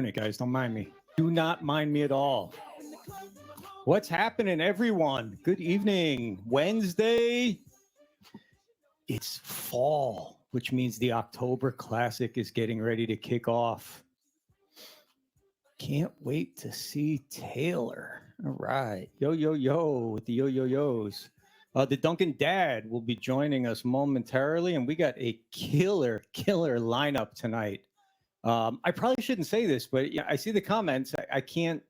minute, guys. Don't mind me. Do not mind me at all. What's happening, everyone? Good evening. Wednesday. It's fall, which means the October Classic is getting ready to kick off. Can't wait to see Taylor. All right. Yo, yo, yo with the yo, yo, yo's. The Dunkin dad will be joining us momentarily, and we got a killer lineup tonight. I probably shouldn't say this, but yeah, I see the comments. I can't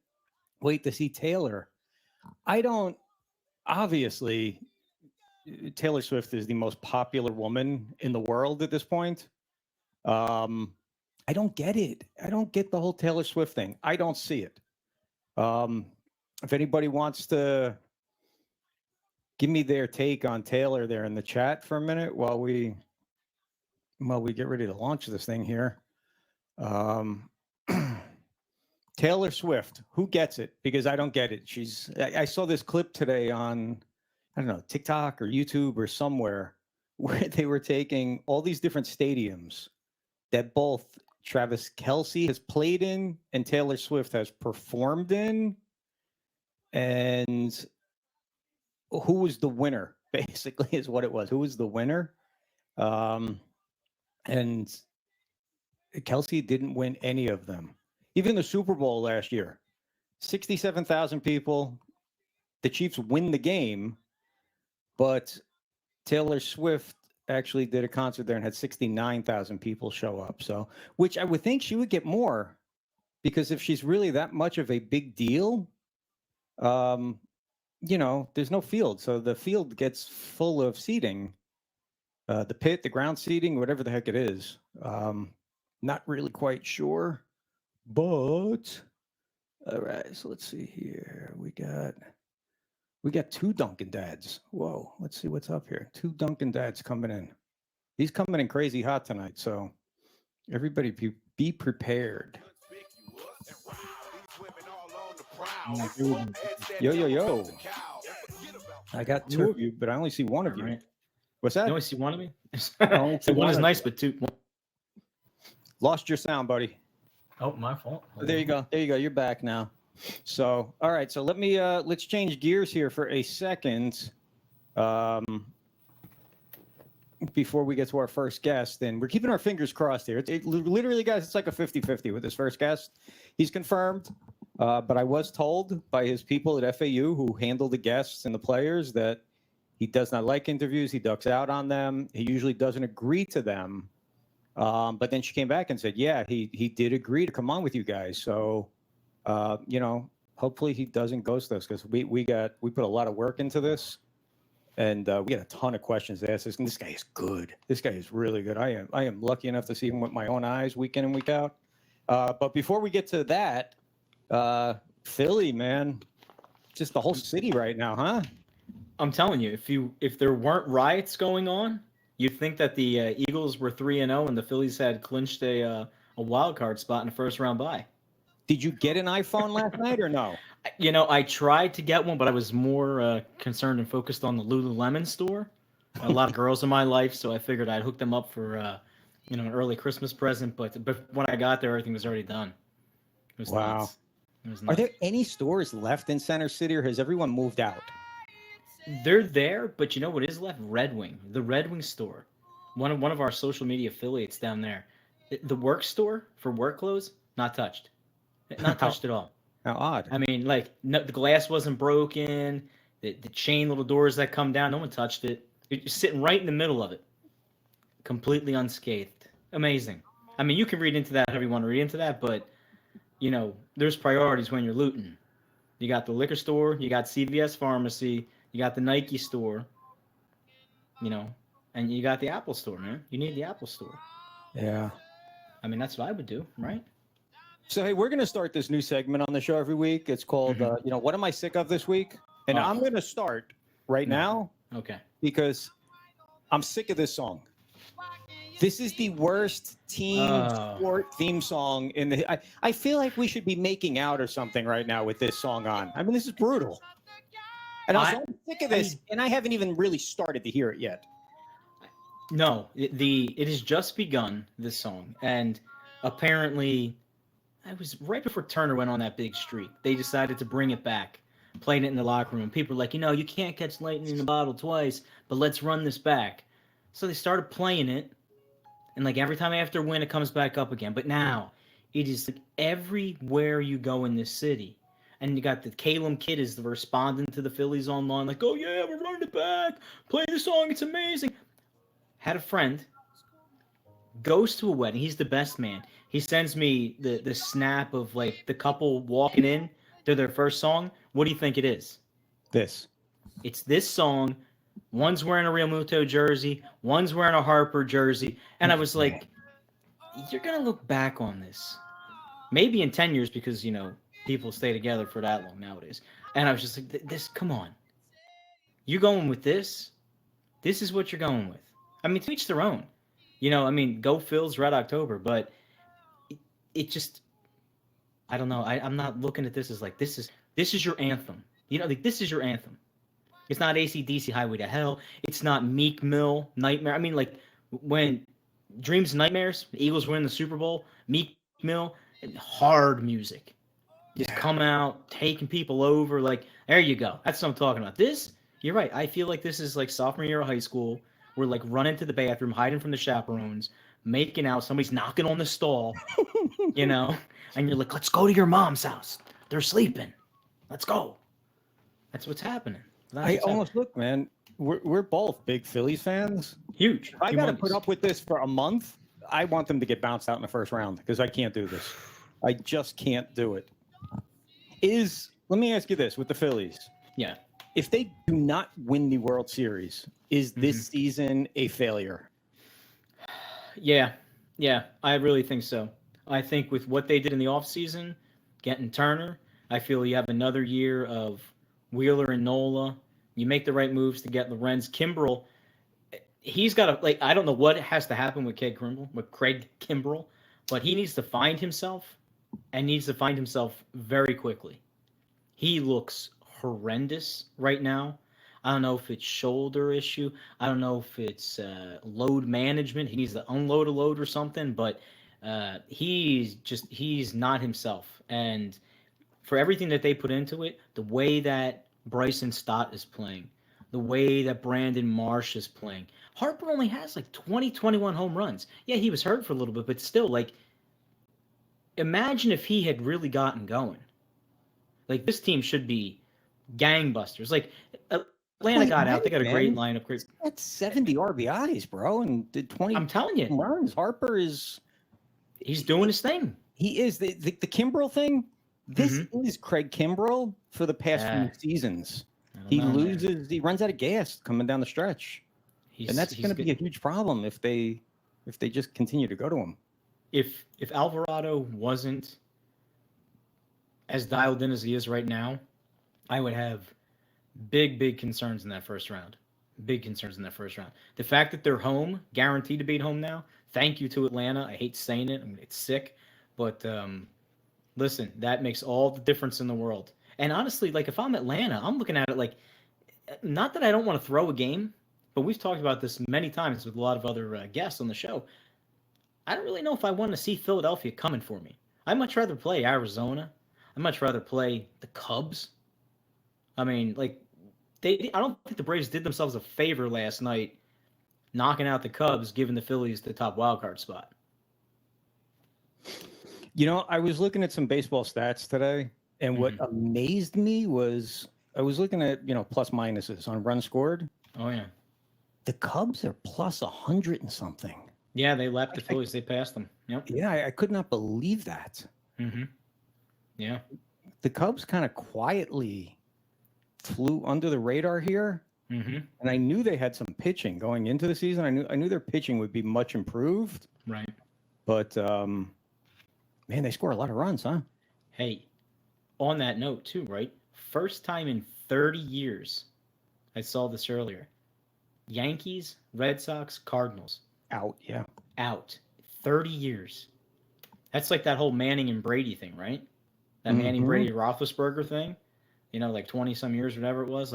wait to see Taylor. Obviously, Taylor Swift is the most popular woman in the world at this point. I don't get it. I don't get the whole Taylor Swift thing. I don't see it. If anybody wants to give me their take on Taylor there in the chat for a minute while we get ready to launch this thing here. Taylor Swift, who gets it? Because I don't get it. I saw this clip today on, I don't know, TikTok or YouTube or somewhere where they were taking all these different stadiums that both Travis Kelce has played in and Taylor Swift has performed in. And who was the winner, basically, is what it was. Who was the winner? And Kelce didn't win any of them. Even the Super Bowl last year, 67,000 people. The Chiefs win the game, but Taylor Swift actually did a concert there and had 69,000 people show up. So, which I would think she would get more, because if she's really that much of a big deal, there's no field. So the field gets full of seating, the pit, the ground seating, whatever the heck it is. Not really quite sure, but all right. So let's see here. We got two Dunkin dads. Whoa. Let's see what's up here. Two Dunkin dads coming in. He's coming in crazy hot tonight. So everybody be prepared. Yo, yo, yo. I got two of you, but I only see one of you. Right. What's that? You only see one of me? So one is nice, but two. Lost your sound, buddy. Oh, my fault. There you go. You're back now. So, all right. So let's change gears here for a second. Before we get to our first guest, and we're keeping our fingers crossed here. Literally, guys, it's like a 50-50 with this first guest. He's confirmed. But I was told by his people at FAU who handle the guests and the players that he does not like interviews. He ducks out on them. He usually doesn't agree to them. But then she came back and said, yeah, he did agree to come on with you guys. So, hopefully he doesn't ghost us, because we put a lot of work into this, and we got a ton of questions to ask this. And this guy is good. This guy is really good. I am lucky enough to see him with my own eyes week in and week out. But before we get to that, Philly, man, just the whole city right now, huh? I'm telling you, if there weren't riots going on, you'd think that the Eagles were 3-0 and the Phillies had clinched a wild card spot in the first round bye. Did you get an iPhone last night or no? I tried to get one, but I was more concerned and focused on the Lululemon store. A lot of girls in my life, so I figured I'd hook them up for an early Christmas present. But when I got there, everything was already done. It was wow. nuts. Are there any stores left in Center City, or has everyone moved out? They're there, but you know what is left? Red Wing, the Red Wing store. One of our social media affiliates down there. The work store for work clothes, not touched. Not touched at all. How odd. I mean, the glass wasn't broken. The chain little doors that come down, no one touched it. You're sitting right in the middle of it. Completely unscathed. Amazing. I mean, you can read into that however you want to read into that, but there's priorities when you're looting. You got the liquor store, you got CVS Pharmacy, you got the Nike store, and you got the Apple store, man. You need the Apple store. Yeah. I mean, that's what I would do, right? So, hey, we're going to start this new segment on the show every week. It's called, What Am I Sick of This Week? And I'm going to start right now. Okay. Because I'm sick of this song. This is the worst team sport theme song in the. I feel like we should be making out or something right now with this song on. I mean, this is brutal. And I'm sick of this, and I haven't even really started to hear it yet. No, it has just begun, this song, and apparently I was right before Turner went on that big streak. They decided to bring it back, playing it in the locker room. People were like, you can't catch lightning in a bottle twice, but let's run this back. So they started playing it, and like every time after a win, it comes back up again. But now it is like everywhere you go in this city. And you got the Calum kid is the respondent to the Phillies online, like, oh yeah, we're running it back. Play the song, it's amazing. Had a friend, goes to a wedding. He's the best man. He sends me the snap of like the couple walking in to their first song. What do you think it is? This. It's this song. One's wearing a Real Muto jersey. One's wearing a Harper jersey. And I was like, you're going to look back on this. Maybe in 10 years because, people stay together for that long nowadays. And I was just like, this, come on. You're going with this? This is what you're going with. I mean, to each their own. Go Phils, Red October. But it just, I don't know. I'm not looking at this as like, this is your anthem. This is your anthem. It's not AC/DC Highway to Hell. It's not Meek Mill Nightmare. I mean, like when Dreams and Nightmares, the Eagles win the Super Bowl, Meek Mill, hard music. Just come out, taking people over. Like, there you go. That's what I'm talking about. This, you're right. I feel like this is like sophomore year of high school. We're like running to the bathroom, hiding from the chaperones, making out. Somebody's knocking on the stall, and you're like, let's go to your mom's house. They're sleeping. Let's go. That's what's happening. Look, man, we're both big Phillies fans. Huge. I got to put up with this for a month. I want them to get bounced out in the first round because I can't do this. I just can't do it. Let me ask you this with the Phillies. Yeah. If they do not win the World Series, is this season a failure? Yeah, I really think so. I think with what they did in the offseason, getting Turner, I feel you have another year of Wheeler and Nola. You make the right moves to get Lorenz. Kimbrel, he's got to, I don't know what has to happen with Craig Kimbrel, but he needs to find himself and needs to find himself very quickly. He looks horrendous right now. I don't know if it's shoulder issue. I don't know if it's load management. He needs to unload a load or something, but he's not himself. And for everything that they put into it, the way that Bryson Stott is playing, the way that Brandon Marsh is playing. Harper only has 21 home runs. Yeah, he was hurt for a little bit, but still, imagine if he had really gotten going. This team should be gangbusters. Atlanta got out. They got a great lineup. That's 70 RBIs, bro, and did 20 I'm telling you. runs. Harper is... He's doing his thing. He is. The Kimbrel thing, this is Craig Kimbrel for the past few seasons. He runs out of gas coming down the stretch. And that's going to be a huge problem if they just continue to go to him. If Alvarado wasn't as dialed in as he is right now, I would have big concerns in that first round. Big concerns in that first round. The fact that they're home, guaranteed to be at home now, thank you to Atlanta. I hate saying it. I mean, it's sick. But listen, that makes all the difference in the world. And honestly, if I'm Atlanta, I'm looking at it not that I don't want to throw a game, but we've talked about this many times with a lot of other guests on the show. I don't really know if I want to see Philadelphia coming for me. I'd much rather play Arizona. I'd much rather play the Cubs. I mean, I don't think the Braves did themselves a favor last night knocking out the Cubs, giving the Phillies the top wildcard spot. I was looking at some baseball stats today, and what amazed me was I was looking at, plus minuses on runs scored. Oh, yeah. The Cubs are plus 100 and something. Yeah, they lapped the Phillies. They passed them. Yep. Yeah, I could not believe that. Mm-hmm. Yeah. The Cubs kind of quietly flew under the radar here. Mm-hmm. And I knew they had some pitching going into the season. I knew their pitching would be much improved. Right. But, man, they score a lot of runs, huh? Hey, on that note, too, right? First time in 30 years, I saw this earlier. Yankees, Red Sox, Cardinals. Out, yeah. Out. 30 years. That's like that whole Manning and Brady thing, right? That Manning, Brady, Roethlisberger thing. 20-some years, whatever it was.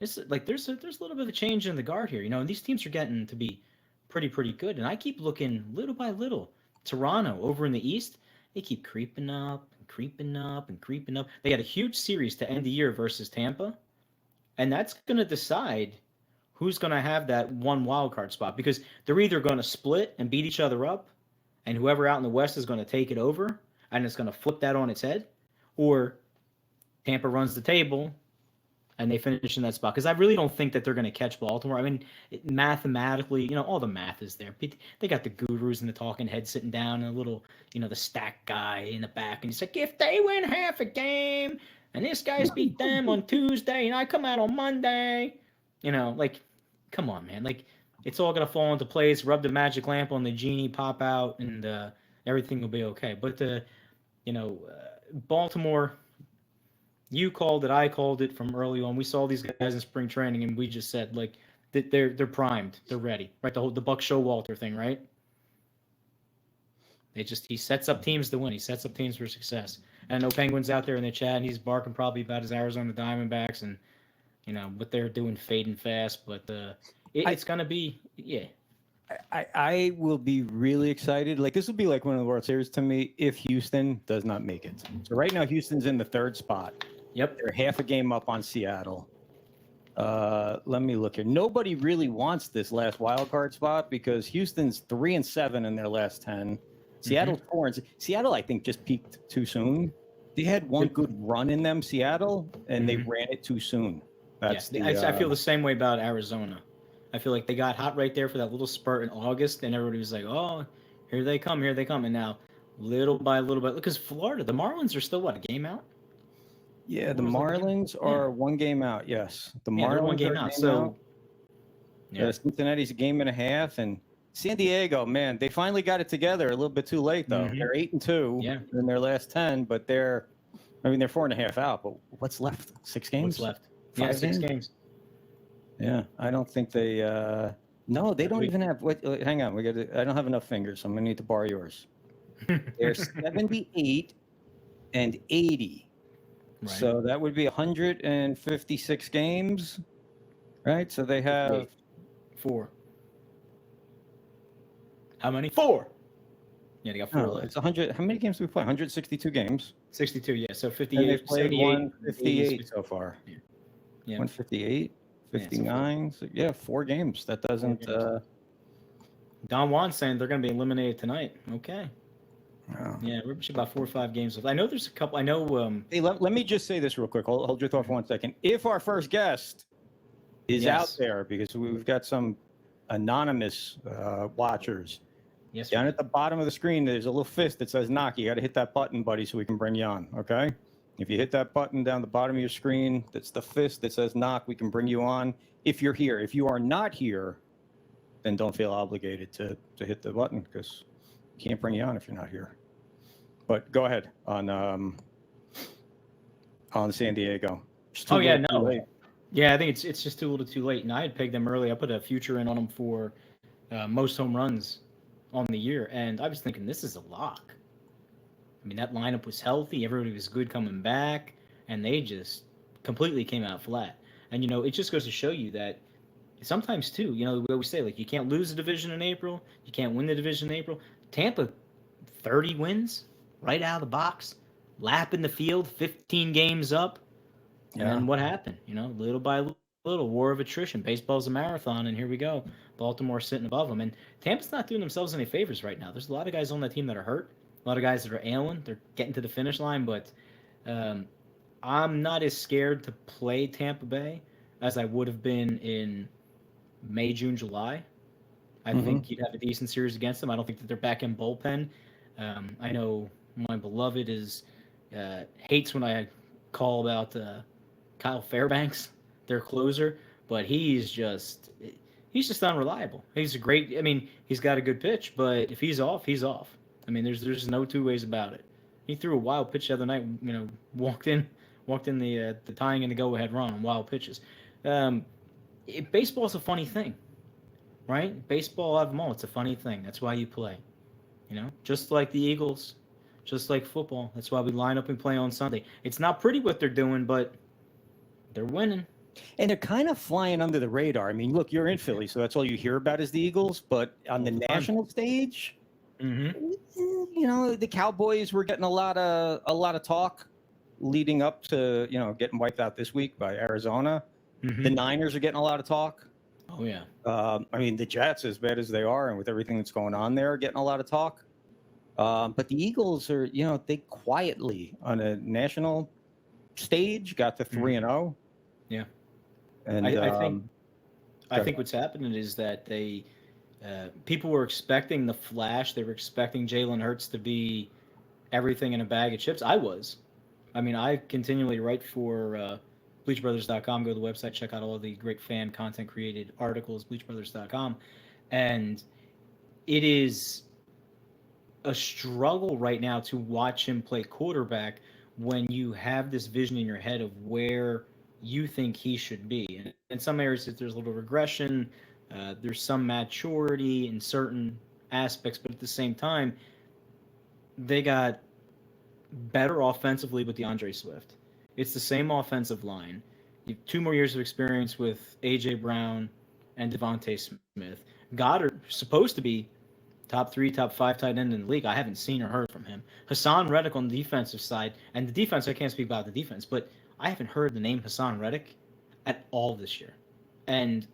It's there's a little bit of a change in the guard here. And these teams are getting to be pretty good. And I keep looking little by little. Toronto over in the East, they keep creeping up and creeping up and creeping up. They had a huge series to end the year versus Tampa, and that's going to decide who's going to have that one wild card spot because they're either going to split and beat each other up, and whoever out in the West is going to take it over, and it's going to flip that on its head, or Tampa runs the table and they finish in that spot. Because I really don't think that they're going to catch Baltimore. I mean, mathematically, all the math is there. They got the gurus and the talking head sitting down and a little, the stack guy in the back. And he's like, if they win half a game and this guy's beat them on Tuesday and I come out on Monday, like, come on, man. Like, it's all going to fall into place. Rub the magic lamp on the genie, pop out, and everything will be okay. But, Baltimore, you called it, I called it from early on. We saw these guys in spring training, and we just said, like, they're primed. They're ready. Right? The Buck Showalter thing, right? He sets up teams to win. He sets up teams for success. And I know Penguin's out there in the chat, and he's barking probably about his Arizona Diamondbacks and, what they're doing fading fast. But it's going to be, yeah. I will be really excited. Like, this will be like one of the World Series to me if Houston does not make it. So right now, Houston's in the third spot. Yep. They're half a game up on Seattle. Let me look here. Nobody really wants this last wild card spot because Houston's 3-7 in their last 10. Seattle's 4-6. Seattle, I think, just peaked too soon. They had one good run in them, Seattle, and they ran it too soon. That's I feel the same way about Arizona. I feel like they got hot right there for that little spurt in August, and everybody was like, oh, here they come. And now, little by little bit, because Florida, the Marlins are still, what, a game out? Yeah, the Marlins are 1 game out, yes. The Marlins are 1 game out. So, Cincinnati's a game and a half, and San Diego, man, they finally got it together a little bit too late, though. They're 8-2 in their last 10, but they're 4.5 out, but what's left? 6 games? What's left? 6 games. Yeah, I don't think they. No, they don't even have. Wait, hang on, I don't have enough fingers, so I'm gonna need to borrow yours. They're 78 and 80, right. So that would be 156 games, right? So they have 4. How many? 4. Yeah, they got 4 left. It's 100. How many games do we play? 162 games. 62, yeah. So 58. And they've played 158 so far. Yeah. 158. 59. So 4 games. That doesn't. Don Juan's saying they're going to be eliminated tonight. Okay. Wow. Yeah, we're about 4 or 5 games left. I know there's a couple. I know. Hey, let me just say this real quick. Hold your thought for 1 second. If our first guest is out there, because we've got some anonymous watchers. Yes. Down at the bottom of the screen, there's a little fist that says knock. You got to hit that button, buddy, so we can bring you on. Okay. If you hit that button down the bottom of your screen, that's the fist that says knock, we can bring you on if you're here. If you are not here, then don't feel obligated to hit the button because we can't bring you on if you're not here. But go ahead on San Diego. Yeah, I think it's just too little too late. And I had pegged them early. I put a future in on them for most home runs on the year. And I was thinking this is a lock. I mean, that lineup was healthy. Everybody was good coming back, and they just completely came out flat. And, it just goes to show you that sometimes, too, we always say, like, you can't lose the division in April. You can't win the division in April. Tampa, 30 wins right out of the box, lapping the field, 15 games up. And then what happened? Little by little, war of attrition. Baseball's a marathon, and here we go. Baltimore sitting above them. And Tampa's not doing themselves any favors right now. There's a lot of guys on that team that are hurt. A lot of guys that are ailing, they're getting to the finish line, but I'm not as scared to play Tampa Bay as I would have been in May, June, July. I think you'd have a decent series against them. I don't think that they're back in bullpen. I know my beloved hates when I call about Kyle Fairbanks, their closer, but he's just unreliable. He's he's got a good pitch, but if he's off, he's off. I mean, there's no 2 ways about it. He threw a wild pitch the other night. Walked in the tying and the go-ahead run on wild pitches. Baseball's a funny thing, right? Baseball out of them all, it's a funny thing. That's why you play. Just like the Eagles, just like football. That's why we line up and play on Sunday. It's not pretty what they're doing, but they're winning. And they're kind of flying under the radar. I mean, look, you're in Philly, so that's all you hear about is the Eagles. But on the national stage, You know, the Cowboys were getting a lot of talk leading up to, you know, getting wiped out this week by Arizona. The Niners are getting a lot of talk. Oh yeah. I mean, the Jets, as bad as they are, and with everything that's going on there, are getting a lot of talk. But the Eagles are, you know, they quietly on a national stage got to 3-0. Yeah. And I think what's happening is that they people were expecting the flash. They were expecting Jalen Hurts to be everything in a bag of chips. I was. I mean, I continually write for BleacherBrothers.com. Go to the website, check out all of the great fan content created articles, BleacherBrothers.com. And it is a struggle right now to watch him play quarterback when you have this vision in your head of where you think he should be. And in some areas, there's a little regression. There's some maturity in certain aspects, but at the same time, they got better offensively with DeAndre Swift. It's the same offensive line. You have 2 more years of experience with A.J. Brown and Devontae Smith. Goddard supposed to be top 3, top 5 tight end in the league. I haven't seen or heard from him. Hassan Reddick on the defensive side, and the defense, I can't speak about the defense, but I haven't heard the name Hassan Reddick at all this year. And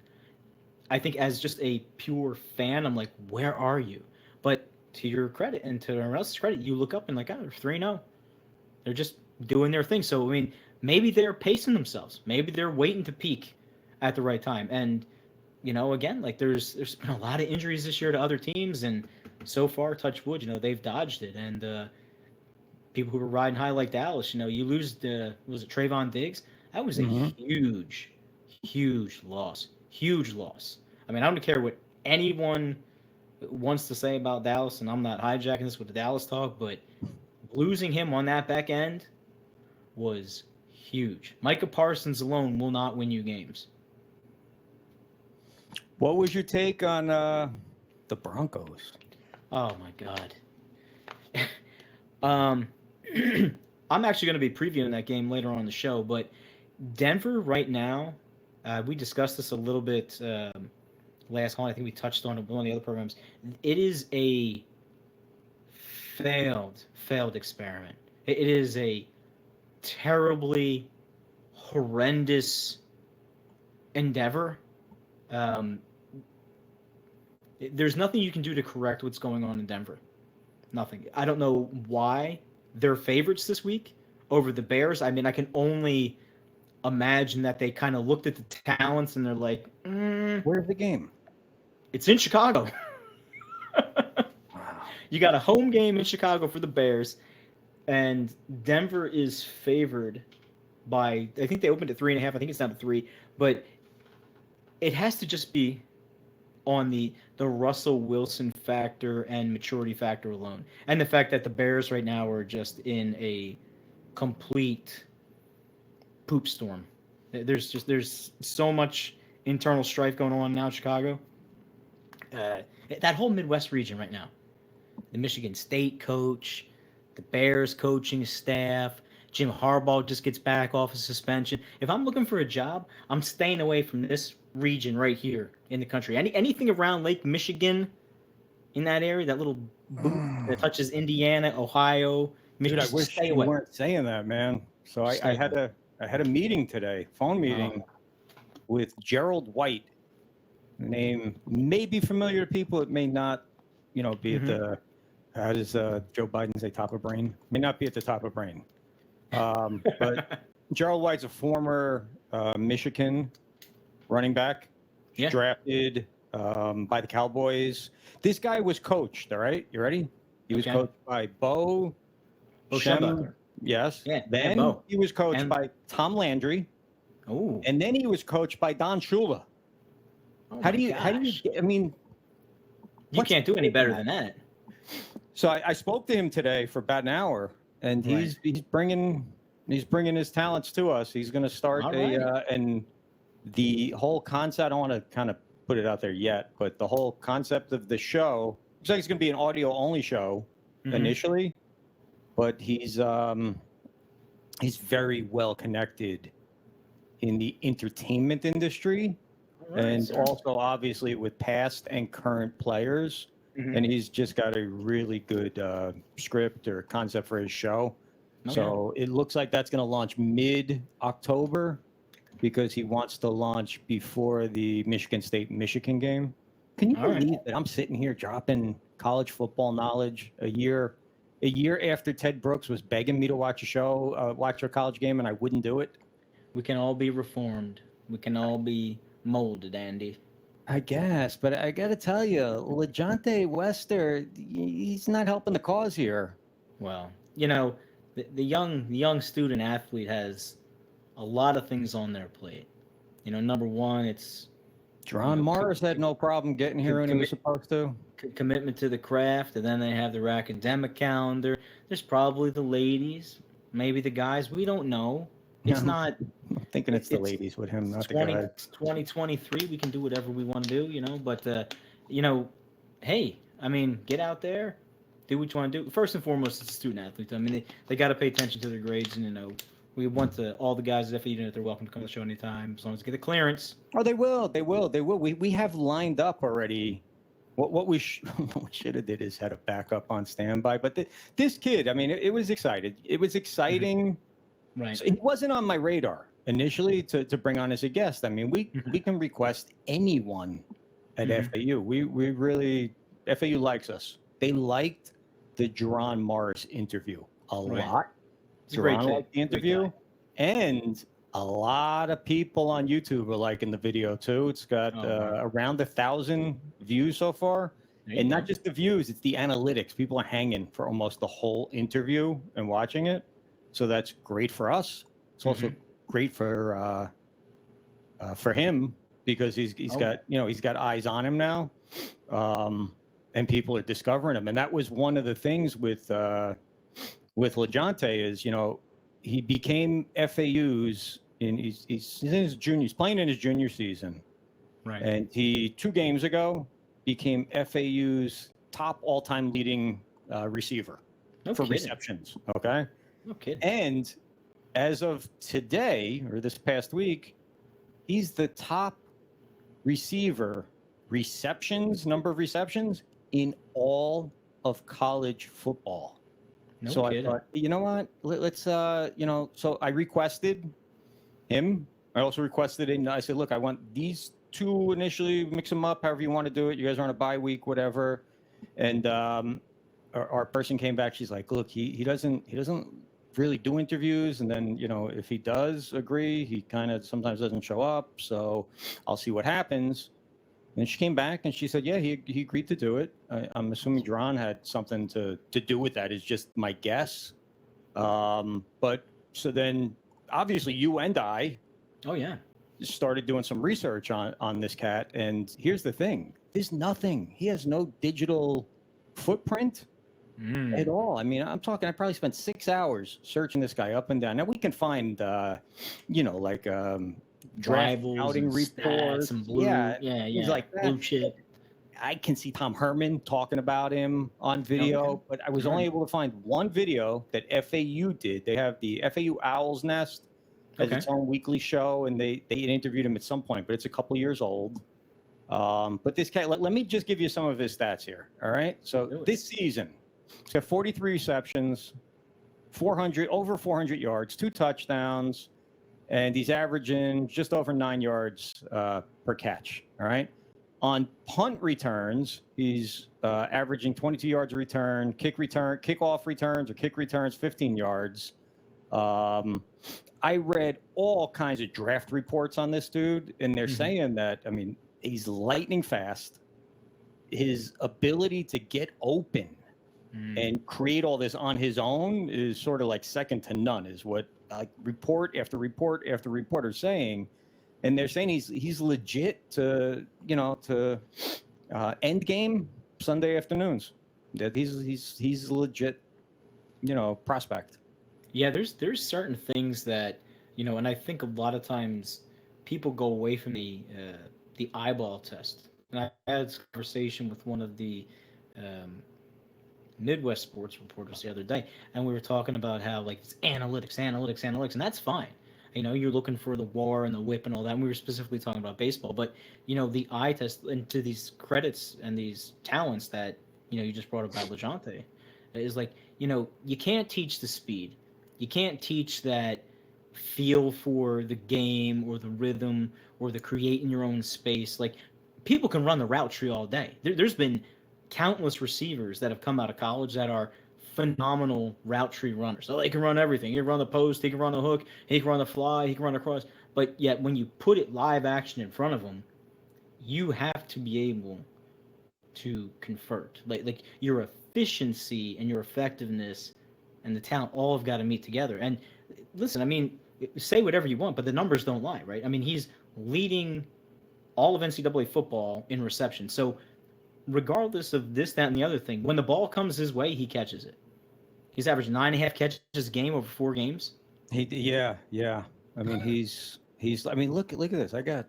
I think as just a pure fan, I'm like, where are you? But to your credit and to everyone else's credit, you look up and like, oh, they're 3-0. They're just doing their thing. So, I mean, maybe they're pacing themselves. Maybe they're waiting to peak at the right time. And, you know, again, like there's been a lot of injuries this year to other teams. And so far, touch wood, you know, they've dodged it. And people who were riding high like Dallas, you know, you lose was it Trayvon Diggs? That was a huge, huge loss. Huge loss. I mean, I don't care what anyone wants to say about Dallas, and I'm not hijacking this with the Dallas talk, but losing him on that back end was huge. Micah Parsons alone will not win you games. What was your take on the Broncos? Oh my God. I'm actually going to be previewing that game later on in the show, but Denver right now, we discussed this a little bit last call. I think we touched on it on one of the other programs. It is a failed experiment. It is a terribly horrendous endeavor. There's nothing you can do to correct what's going on in Denver. Nothing. I don't know why they're favorites this week over the Bears. I mean, I can only imagine that they kind of looked at the talents and they're like, Where's the game? It's in Chicago. You got a home game in Chicago for the Bears, and Denver is favored by, I think they opened at 3.5. I think it's down to 3, but it has to just be on the Russell Wilson factor and maturity factor alone, and the fact that the Bears right now are just in a complete poop storm. There's so much internal strife going on now in Chicago. That whole Midwest region right now, the Michigan State coach, the Bears coaching staff, Jim Harbaugh just gets back off of suspension. If I'm looking for a job, I'm staying away from this region right here in the country. Anything around Lake Michigan, in that area, that little boot that touches Indiana, Ohio, Michigan. Dude, I wish you weren't saying that, man. So I had a meeting today, phone meeting, with Gerald White. Name may be familiar to people. It may not, you know, be at the, how does Joe Biden say, top of brain? May not be at the top of brain. But Gerald White's a former Michigan running back, drafted by the Cowboys. This guy was coached, all right? You ready? He was coached by Bo Schembechler. Yes. Yeah, then he was coached by Tom Landry. Oh. And then he was coached by Don Shula. Oh how do you, I mean, you can't do any better than that. So I spoke to him today for about an hour, and he's bringing his talents to us. He's going to start and the whole concept, I don't want to kind of put it out there yet, but the whole concept of the show, looks like it's going to be an audio only show initially, but he's very well connected in the entertainment industry, and also obviously with past and current players. and he's just got a really good script or concept for his show. So it looks like that's going to launch mid-October because he wants to launch before the Michigan State-Michigan game. Can you believe that I'm sitting here dropping college football knowledge a year after Ted Brooks was begging me to watch a college game, and I wouldn't do it? We can all be reformed. We can all be molded, Andy. I guess, but I got to tell you, LeJohntay Wester, he's not helping the cause here. Well, the young student athlete has a lot of things on their plate. Number one, it's Jerron Morris had no problem getting here when he was supposed to. Commitment to the craft, and then they have their academic calendar. There's probably the ladies, maybe the guys. We don't know. It's not. I'm thinking it's the ladies with him, not the guys. 2023, we can do whatever we want to do, But, hey, I mean, get out there, do what you want to do. First and foremost, it's student athletes. I mean, they got to pay attention to their grades, and we want all the guys at FAU that they're welcome to come to the show anytime as long as they get the clearance. Oh, they will. We have lined up already. What we should have did is had a backup on standby. But this kid, I mean, it was exciting. It was exciting. Right. So it wasn't on my radar initially to bring on as a guest. I mean, we can request anyone at FAU. We really, FAU likes us. They liked the Jerron Morris interview a lot. Jerron liked the interview, and a lot of people on YouTube are liking the video too. It's got around 1,000 views so far, and not just the views; it's the analytics. People are hanging for almost the whole interview and watching it. So that's great for us. It's also great for him because he's got eyes on him now, and people are discovering him. And that was one of the things with LeJohntay is he became FAU's he's in his junior. He's playing in his junior season, right? And he 2 games ago became FAU's top all-time leading receiver for receptions. Okay. No kidding. And as of today, or this past week, he's the top number of receptions in all of college football. No kidding. I thought, you know what? Let's, so I requested him. I also requested it. And I said, look, I want these 2 initially, mix them up, however you want to do it. You guys are on a bye week, whatever. And our person came back. She's like, look, he doesn't really do interviews, and then if he does agree, he kind of sometimes doesn't show up, so I'll see what happens. And she came back and she said, yeah, he agreed to do it. I'm assuming Jerron had something to do with that, is just my guess. But so then obviously you and I started doing some research on this cat, and here's the thing, there's nothing, he has no digital footprint at all. I mean, I probably spent 6 hours searching this guy up and down. Now we can find, like draft outing reports, and blue, things like that. Blue chip. I can see Tom Herman talking about him on video, but I was only able to find one video that FAU did. They have the FAU Owl's Nest as its own weekly show, and they interviewed him at some point, but it's a couple years old. But this cat, let me just give you some of his stats here. All right. So this season, he's got 43 receptions, over 400 yards, 2 touchdowns, and he's averaging just over 9 yards per catch. All right. On punt returns, he's averaging 22 yards a return, kickoff returns or kick returns, 15 yards. I read all kinds of draft reports on this dude, and they're saying that, I mean, he's lightning fast. His ability to get open and create all this on his own is sort of like second to none, is what report after report after report are saying. And they're saying he's legit to end game Sunday afternoons. That he's legit, prospect. Yeah, there's certain things that, and I think a lot of times people go away from the eyeball test. And I had this conversation with one of the Midwest sports reporters the other day, and we were talking about how it's analytics, and that's fine. You're looking for the WAR and the whip and all that. And we were specifically talking about baseball, but the eye test, and to these credits and these talents that you just brought up about LeJohntay, is like, you can't teach the speed. You can't teach that feel for the game or the rhythm or the creating your own space. Like, people can run the route tree all day. There's been countless receivers that have come out of college that are phenomenal route tree runners. So they can run everything. He can run the post, he can run the hook, he can run the fly, he can run across. But yet when you put it live action in front of him, you have to be able to convert. Like your efficiency and your effectiveness and the talent all have got to meet together. And listen, I mean, say whatever you want, but the numbers don't lie, right? I mean, he's leading all of NCAA football in reception. So regardless of this, that, and the other thing, when the ball comes his way, he catches it. He's averaged 9.5 catches a game over 4 games. Yeah. I mean, he's. I mean, look at this. I got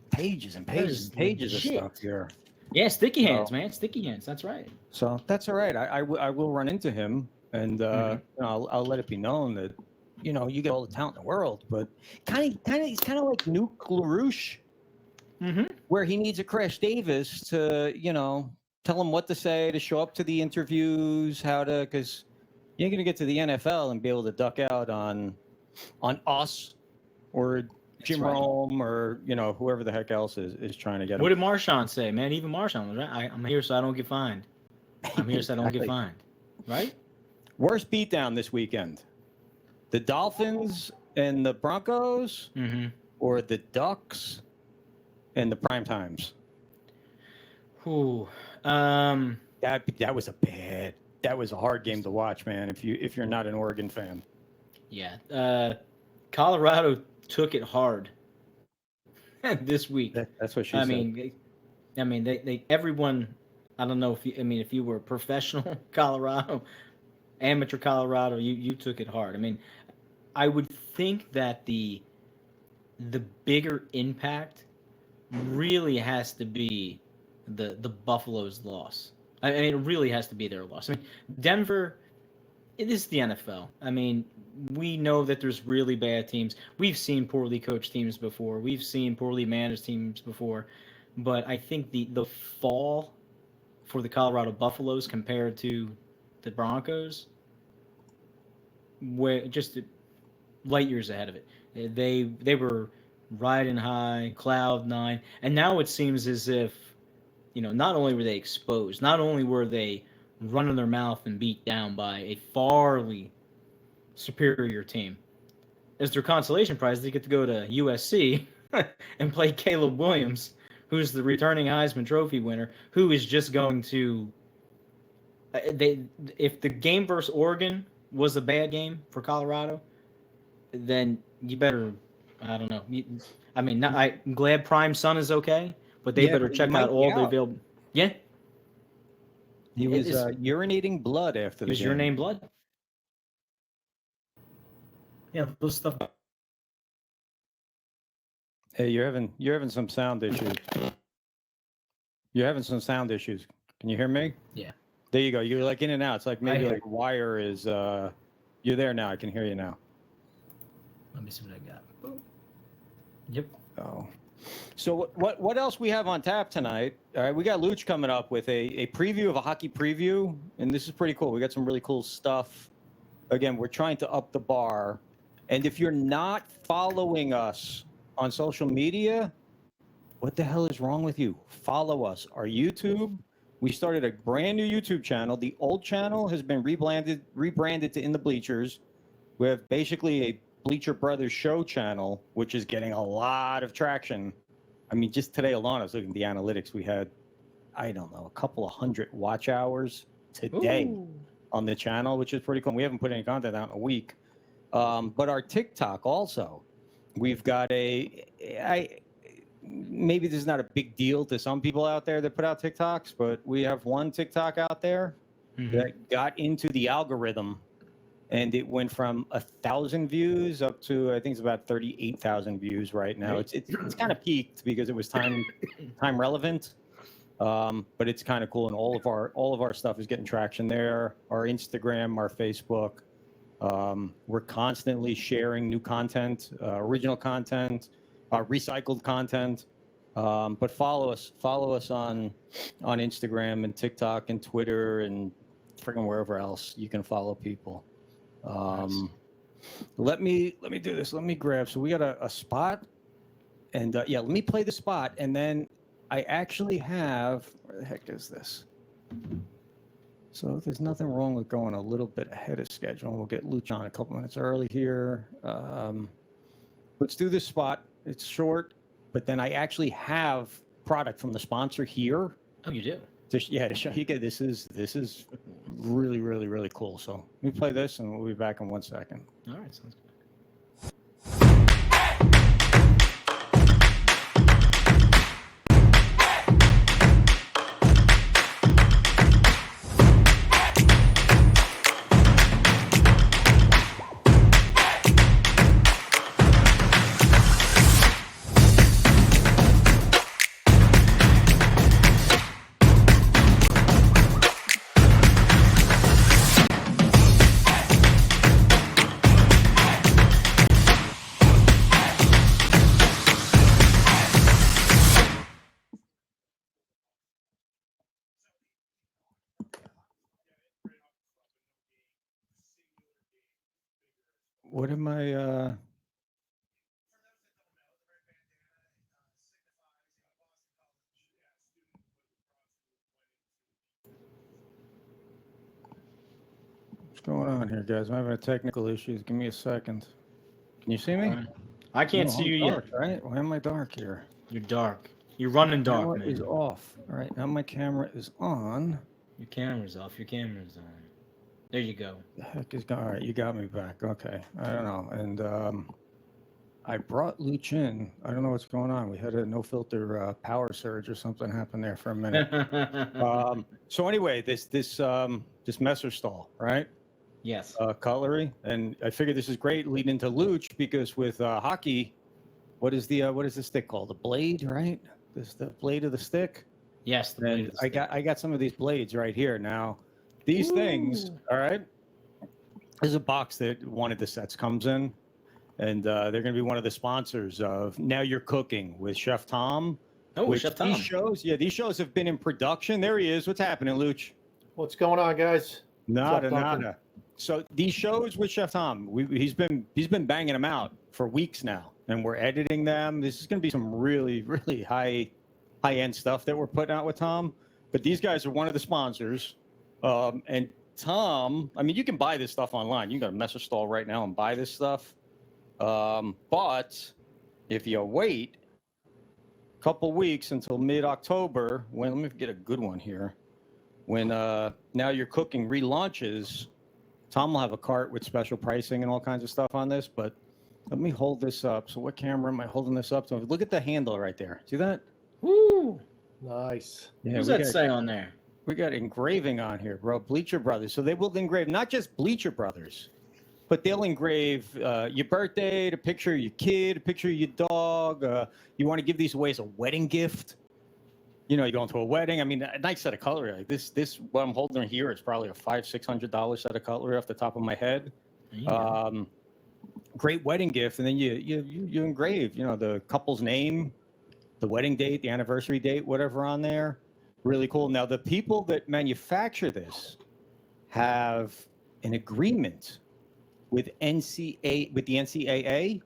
pages and pages and pages of stuff here. Yeah, sticky hands, man. Sticky hands. That's right. So that's all right. I will run into him, and I'll let it be known that you get all the talent in the world, but he's kind of like Nuke LaRouche, where he needs a Crash Davis to tell him what to say, to show up to the interviews, because you ain't gonna get to the NFL and be able to duck out on us or Jim Rome or whoever the heck else is trying to get him. What did Marshawn say, man? Even Marshawn was right. I'm here so I don't get fined. I'm here so I don't get fined. Right? Worst beatdown this weekend: the Dolphins and the Broncos, or the Ducks and the Prime Times? Ooh, that was a hard game to watch, man. If you're not an Oregon fan. Yeah, Colorado took it hard this week. That's what she said. I mean, they everyone. I don't know if you were professional Colorado, amateur Colorado, you took it hard. I mean, I would think that the bigger impact really has to be the Buffalo's loss. I mean, it really has to be their loss. I mean, Denver. It is the NFL. I mean, we know that there's really bad teams. We've seen poorly coached teams before. We've seen poorly managed teams before. But I think the fall for the Colorado Buffaloes compared to the Broncos, where just light years ahead of it. They were riding high, cloud 9, and now it seems as if, not only were they exposed, not only were they running their mouth and beat down by a farly superior team. As their consolation prize, they get to go to USC and play Caleb Williams, who's the returning Heisman Trophy winner, who is just going to. If the game versus Oregon was a bad game for Colorado, then you better. I don't know. I'm glad Prime Son is okay, but they better check out all the available. Yeah. He was urinating blood after the game. He was urinating blood? Yeah, those stuff. Hey, you're having some sound issues. You're having some sound issues. Can you hear me? Yeah. There you go. You're like in and out. It's like maybe like wire is. You're there now. I can hear you now. Let me see what I got. Boom. Yep. Oh. So what else we have on tap tonight? All right, we got Luch coming up with a preview of a hockey preview, and this is pretty cool. We got some really cool stuff. Again, we're trying to up the bar. And if you're not following us on social media, what the hell is wrong with you? Follow us. Our YouTube, we started a brand new YouTube channel. The old channel has been rebranded to In the Bleachers. We have basically a Bleacher Brothers Show channel, which is getting a lot of traction. I mean, just today alone, I was looking at the analytics. We had, I don't know, a couple of hundred watch hours today on the channel, which is pretty cool. We haven't put any content out in a week. But our TikTok also, we've got maybe this is not a big deal to some people out there that put out TikToks, but we have one TikTok out there that got into the algorithm. And it went from 1,000 views up to, I think it's about 38,000 views right now. It's kind of peaked because it was time relevant, but it's kind of cool. And all of our stuff is getting traction there. Our Instagram, our Facebook, we're constantly sharing new content, original content, recycled content. But follow us on Instagram and TikTok and Twitter and freaking wherever else you can follow people. Nice. Let me do this. Let me grab. So we got a spot, and yeah, let me play the spot, and then I actually have. Where the heck is this? So there's nothing wrong with going a little bit ahead of schedule. We'll get Luch on a couple minutes early here. Let's do this spot. It's short, but then I actually have product from the sponsor here. Oh, you do? To show you guys, this is really, really, really cool. So let me play this, and we'll be back in 1 second. All right, sounds good. What am I? What's going on here, guys? I'm having a technical issues. Give me a second. Can you see me? I can't No, see I'm you dark, yet. Right? Why am I dark here? You're dark. You're running dark, Camera man. is off. All right, now my camera is on. Your camera's off. Your camera's on. There you go. The heck is going? All right, you got me back. Okay, I don't know. And I brought Luch in. I don't know what's going on. We had a no filter power surge or something happen there for a minute. So anyway, this Messer stall, right? Yes. Cutlery, and I figured this is great leading into Luch because with hockey, what is the stick called? The blade, right? This the blade of the stick. Yes. The And I got some of these blades right here. Now, these things, all right. There's a box that one of the sets comes in, and they're going to be one of the sponsors of Now You're Cooking with Chef Tom. Oh, Chef Tom. These shows have been in production. There he is. What's happening, Luch? What's going on, guys? Nada. So these shows with Chef Tom, he's been banging them out for weeks now, and we're editing them. This is going to be some really, really high end stuff that we're putting out with Tom. But these guys are one of the sponsors, and Tom. I mean, you can buy this stuff online. You can go to Messer Stall right now and buy this stuff. But if you wait a couple weeks until mid-October, let me get a good one here. When Now You're Cooking relaunches, Tom will have a cart with special pricing and all kinds of stuff on this, but let me hold this up. So what camera am I holding this up to? Look at the handle right there. See that? Woo! Nice. Yeah, What does that say on there? We got engraving on here, bro. Bleacher Brothers. So they will engrave not just Bleacher Brothers, but they'll engrave your birthday, a picture of your kid, a picture of your dog. You want to give these away as a wedding gift. You know, you go into a wedding. I mean, a nice set of cutlery like this. What I'm holding here is probably a $500-$600 set of cutlery off the top of my head. Great wedding gift, and then you engrave, the couple's name, the wedding date, the anniversary date, whatever on there. Really cool. Now, the people that manufacture this have an agreement with the NCAA,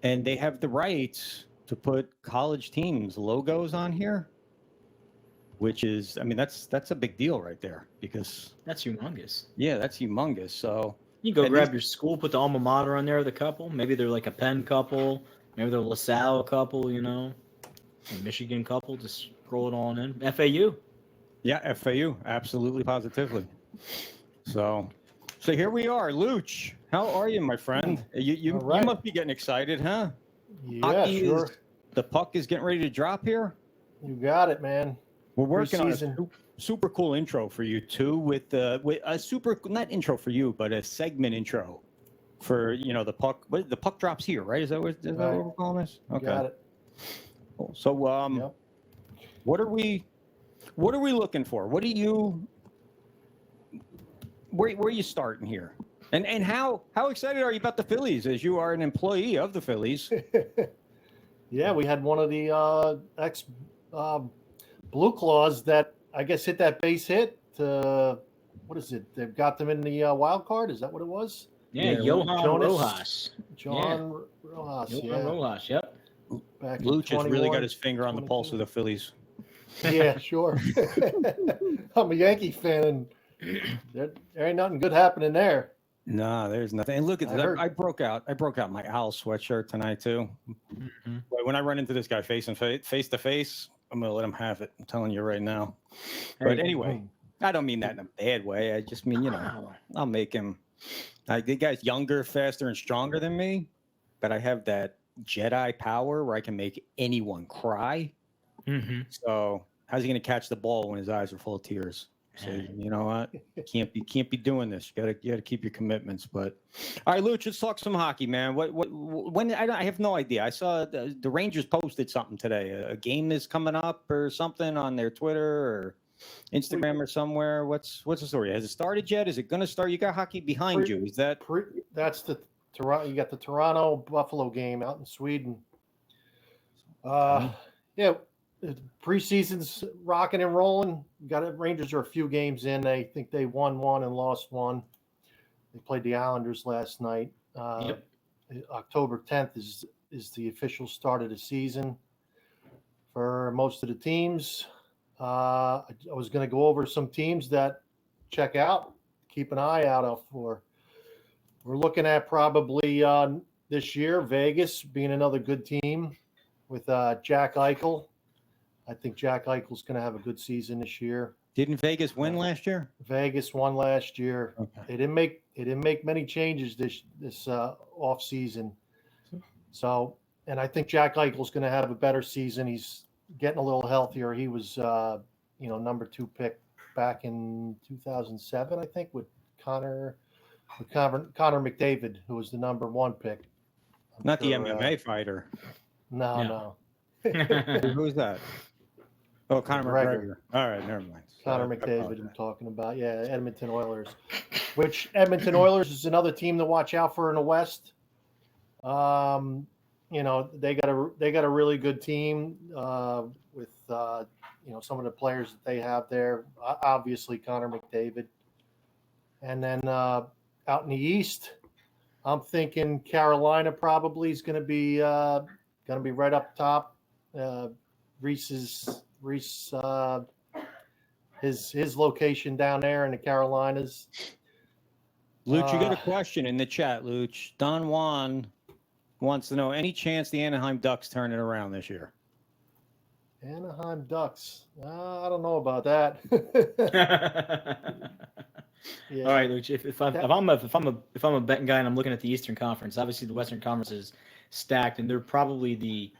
and they have the rights to put college teams' logos on here. Which is, I mean, that's a big deal right there because That's humongous. Yeah, that's humongous. So you go grab your school, put the alma mater on there, the couple. Maybe they're like a Penn couple. Maybe they're a LaSalle couple, a Michigan couple. Just scroll it on in. FAU. Yeah, FAU, absolutely, positively. So here we are, Luch. How are you, my friend? You must be getting excited, huh? Yeah, sure. The puck is getting ready to drop here. You got it, man. We're working on a super cool intro for you too, with a super, not intro for you, but a segment intro for the puck. The puck drops here, right? Is that what we're calling this? Okay. Got it. Cool. So what are we looking for? What do you? Where are you starting here? And how excited are you about the Phillies as you are an employee of the Phillies? Yeah, we had one of the ex Blue Claws that I guess hit that base hit. What is it? They've got them in the wild card. Is that what it was? Yeah, Yeah, Johan Jonas- Rojas. John Rojas. Johan Yeah, Rojas, yep. back in Luch has really got 21, his finger on the pulse of 22. the Phillies. Yeah, sure. I'm a Yankee fan, and there ain't nothing good happening there. No, there's nothing. And look at I this. heard- I broke out my Owl sweatshirt tonight too. Mhm. But when I run into this guy face to face, I'm gonna let him have it. I'm telling you right now. Hey, But anyway, I don't mean that in a bad way. I just mean, I'll make him. The guy's younger, faster, and stronger than me, but I have that Jedi power where I can make anyone cry. Mhm. So how's he gonna catch the ball when his eyes are full of tears? So you know what? Can't be doing this. You gotta keep your commitments. But all right, Luch, let's talk some hockey, man. When I have no idea. I saw the Rangers posted something today. A game is coming up or something on their Twitter or Instagram or somewhere. What's the story? Has it started yet? Is it gonna start? You got hockey behind you. Is that? That's the Toronto. You got the Toronto Buffalo game out in Sweden. Yeah, the preseason's rocking and rolling. Got it. Rangers are a few games in. They think they won one and lost one. They played the Islanders last night. Yep. October 10th is the official start of the season for most of the teams. I was going to go over some teams that check out, keep an eye out for. We're looking at probably this year, Vegas being another good team with Jack Eichel. I think Jack Eichel's going to have a good season this year. Didn't Vegas win last year? Vegas won last year. Okay. They didn't make many changes this off season. So, and I think Jack Eichel's going to have a better season. He's getting a little healthier. He was number 2 pick back in 2007, I think, with Connor McDavid, who was the number 1 pick. Not the MMA fighter. No. Who's that? Oh, Conor McGregor. All right, never mind. Connor McDavid, I'm talking about. Yeah, Edmonton Oilers. Which Edmonton Oilers is another team to watch out for in the West. They got a really good team with some of the players that they have there. Obviously, Connor McDavid, and then out in the East, I'm thinking Carolina probably is going to be right up top. Reese, his location down there in the Carolinas. Luch, you got a question in the chat, Luch. Don Juan wants to know, any chance the Anaheim Ducks turn it around this year? Anaheim Ducks. I don't know about that. Yeah. All right, Luch. If I'm a betting guy and I'm looking at the Eastern Conference, obviously the Western Conference is stacked, and they're probably the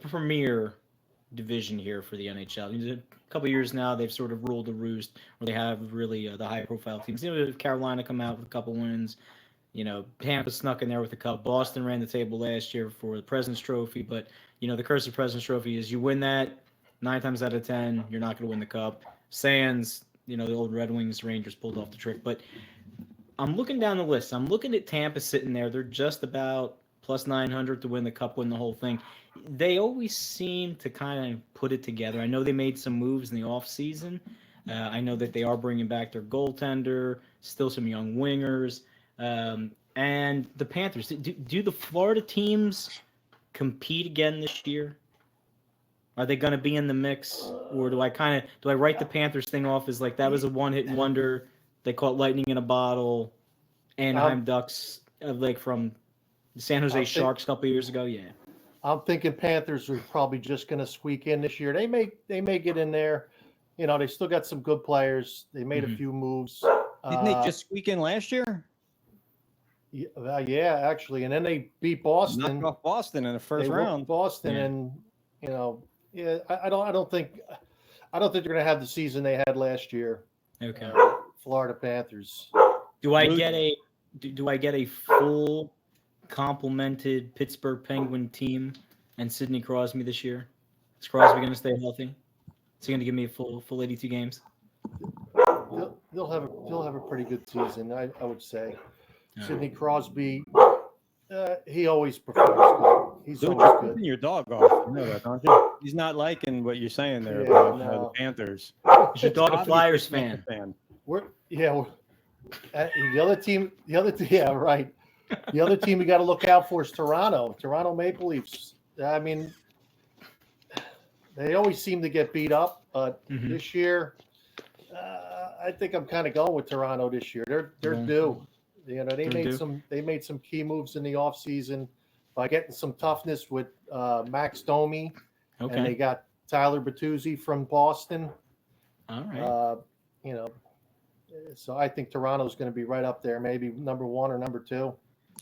premier division here for the NHL. A couple of years now, they've sort of ruled the roost, where they have really the high-profile teams. Carolina come out with a couple wins. Tampa snuck in there with a cup. Boston ran the table last year for the President's Trophy, but the curse of President's Trophy is you win that 9 times out of 10, you're not going to win the cup. Sans, the old Red Wings, Rangers pulled off the trick. But I'm looking down the list. I'm looking at Tampa sitting there. They're just about plus 900 to win the cup, win the whole thing. They always seem to kind of put it together. I know they made some moves in the offseason. I know that they are bringing back their goaltender, still some young wingers. And the Panthers, do the Florida teams compete again this year? Are they going to be in the mix, or do I write the Panthers thing off as like that was a one-hit wonder? They caught lightning in a bottle. Anaheim Ducks, like from the San Jose Sharks a couple of years ago. Yeah, I'm thinking Panthers are probably just going to squeak in this year. They may get in there. They still got some good players. They made a few moves. Didn't they just squeak in last year? Yeah, actually, and then they beat Boston. Knocked off Boston in the first round. Boston, and I don't think they're going to have the season they had last year. Okay. Florida Panthers. Do I get a full complemented Pittsburgh Penguin team and Sidney Crosby this year? Is Crosby going to stay healthy? Is he going to give me a full 82 games? They'll have a pretty good season, I would say. Sidney Crosby, he always performs He's Dude, always you're good. pissing your dog off. You know that, don't you? He's not liking what you're saying there Yeah, about no. the Panthers. Is your dog a Obviously, Flyers he's not a fan? The other team, yeah, right. The other team we got to look out for is Toronto Maple Leafs. I mean, they always seem to get beat up, but Mhm. this year, I think I'm kind of going with Toronto this year. They're Well, due. You know, they're due. they made some key moves in the offseason by getting some toughness with Max Domi, and they Okay. got Tyler Bertuzzi from Boston. All right. You know, so I think Toronto's going to be right up there, maybe number 1 or number 2. All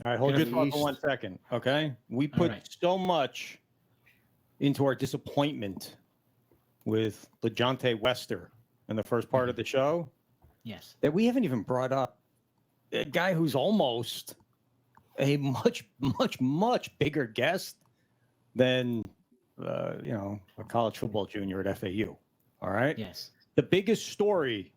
right, hold Good your in the thought for East. 1 second, okay? We put right. so much into our disappointment with LeJohntay Wester in the first part of the show Yes. that we haven't even brought up a guy who's almost a much bigger guest than a college football junior at FAU. All right. Yes. The biggest story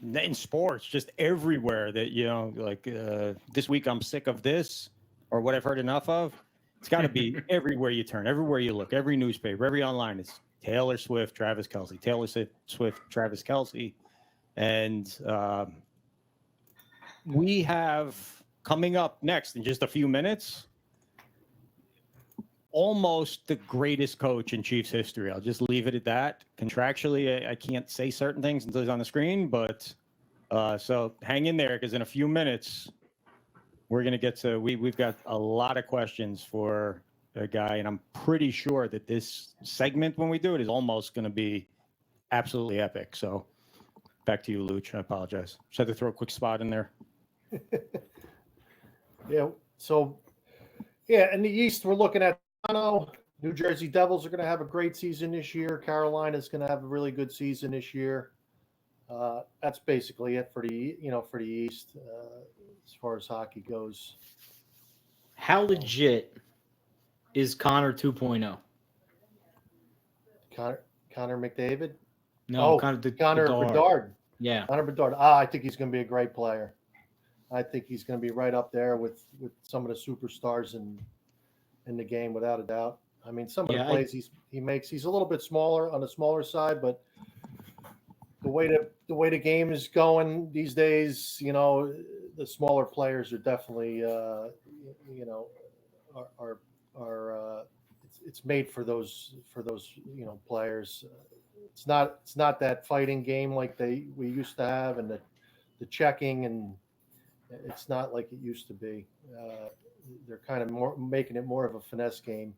in sports, just everywhere that this week I'm sick of this or what I've heard enough of. It's got to be everywhere you turn, everywhere you look, every newspaper, every online. It's Taylor Swift, Travis Kelce, Taylor Swift, Travis Kelce, and we have coming up next in just a few minutes almost the greatest coach in Chiefs history. I'll just leave it at that. Contractually, I can't say certain things until he's on the screen, but so hang in there because in a few minutes we're going to get to we've got a lot of questions for a guy, and I'm pretty sure that this segment when we do it is almost going to be absolutely epic. So back to you, Luch. I apologize. Just had to throw a quick spot in there. Yeah. So, yeah, in the East, we're looking at Toronto. New Jersey Devils are going to have a great season this year. Carolina's going to have a really good season this year. That's basically it for the East as far as hockey goes. How legit is Connor 2.0? Connor McDavid? No, Connor Bedard. Bedard. Yeah. Connor Bedard. I think he's going to be a great player. I think he's going to be right up there with some of the superstars in the game, without a doubt. I mean, some of the plays he makes, he's a little bit smaller on the smaller side, but the way the game is going these days, the smaller players are definitely, it's made for those players. It's not that fighting game like we used to have, and the checking, and it's not like it used to be. They're kind of making it more of a finesse game.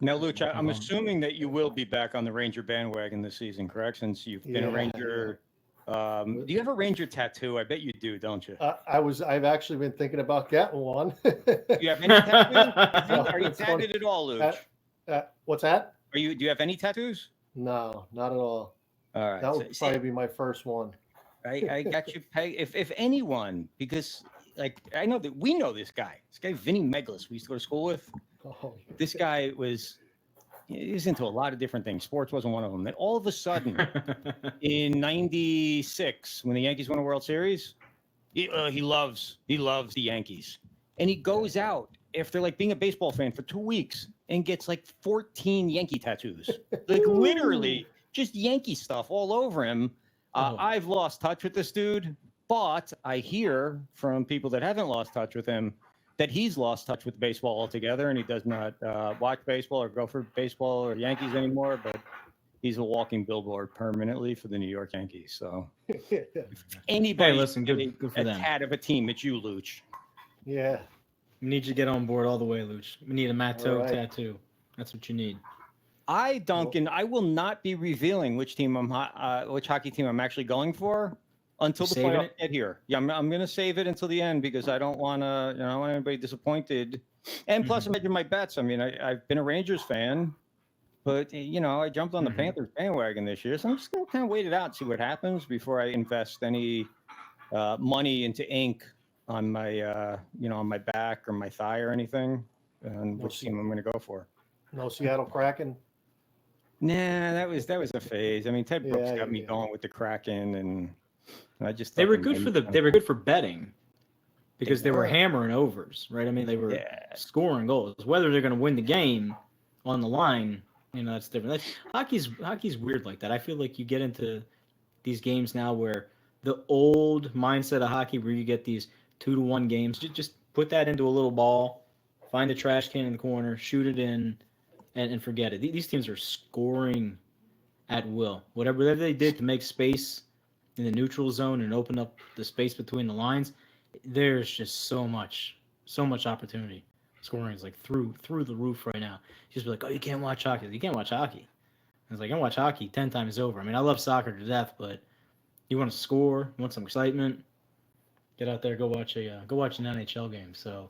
Now, Luch, I'm assuming that you will be back on the Ranger bandwagon this season, correct? Since you've been a Ranger. Do you have a Ranger tattoo? I bet you do, don't you? I've actually been thinking about getting one. Do you have any tattoos? Are you tatted at all, Luch? What's that? Do you have any tattoos? No, not at all. All right. That would probably be my first one. I got you pegged. If anyone, because I know that we know this guy. This guy, Vinny Meglis, we used to go to school with. Oh. This guy was into a lot of different things. Sports wasn't one of them. Then all of a sudden, in '96, when the Yankees won a World Series, he loves the Yankees, and he goes out after being a baseball fan for 2 weeks and gets 14 Yankee tattoos, literally just Yankee stuff all over him. I've lost touch with this dude, but I hear from people that haven't lost touch with him that he's lost touch with baseball altogether, and he does not watch baseball or go for baseball or Yankees anymore, but he's a walking billboard permanently for the New York Yankees. So if anybody good for them. tat of a team, it's you, Luch. Yeah. We need you to get on board all the way, Luch. We need a Matto tattoo. That's what you need. Duncan, I will not be revealing which hockey team I'm actually going for until the playoffs get here. Yeah, I'm going to save it until the end because I don't want to, I don't want anybody disappointed. And plus, I'm hedging my bets. I mean, I've been a Rangers fan, but I jumped on the Panthers bandwagon this year, so I'm just going to kind of wait it out and see what happens before I invest any money into ink on my, on my back or my thigh or anything, and which team I'm going to go for. No Seattle Kraken. Nah, that was a phase. I mean, Ted Brooks got me going with the Kraken, and I just they were good for betting. because they were hammering overs, right? I mean, they were scoring goals. Whether they're going to win the game on the line, that's different. Hockey's weird like that. I feel like you get into these games now where the old mindset of hockey, where you get these 2-1 games, just put that into a little ball, find a trash can in the corner, shoot it in, and forget it. These teams are scoring at will. Whatever they did to make space in the neutral zone and open up the space between the lines, there's just so much opportunity. Scoring is like through the roof right now. You just be like, oh, you can't watch hockey. You can't watch hockey. I was like, I can watch hockey 10 times over. I mean, I love soccer to death, but you want to score, you want some excitement, get out there, go watch an NHL game. So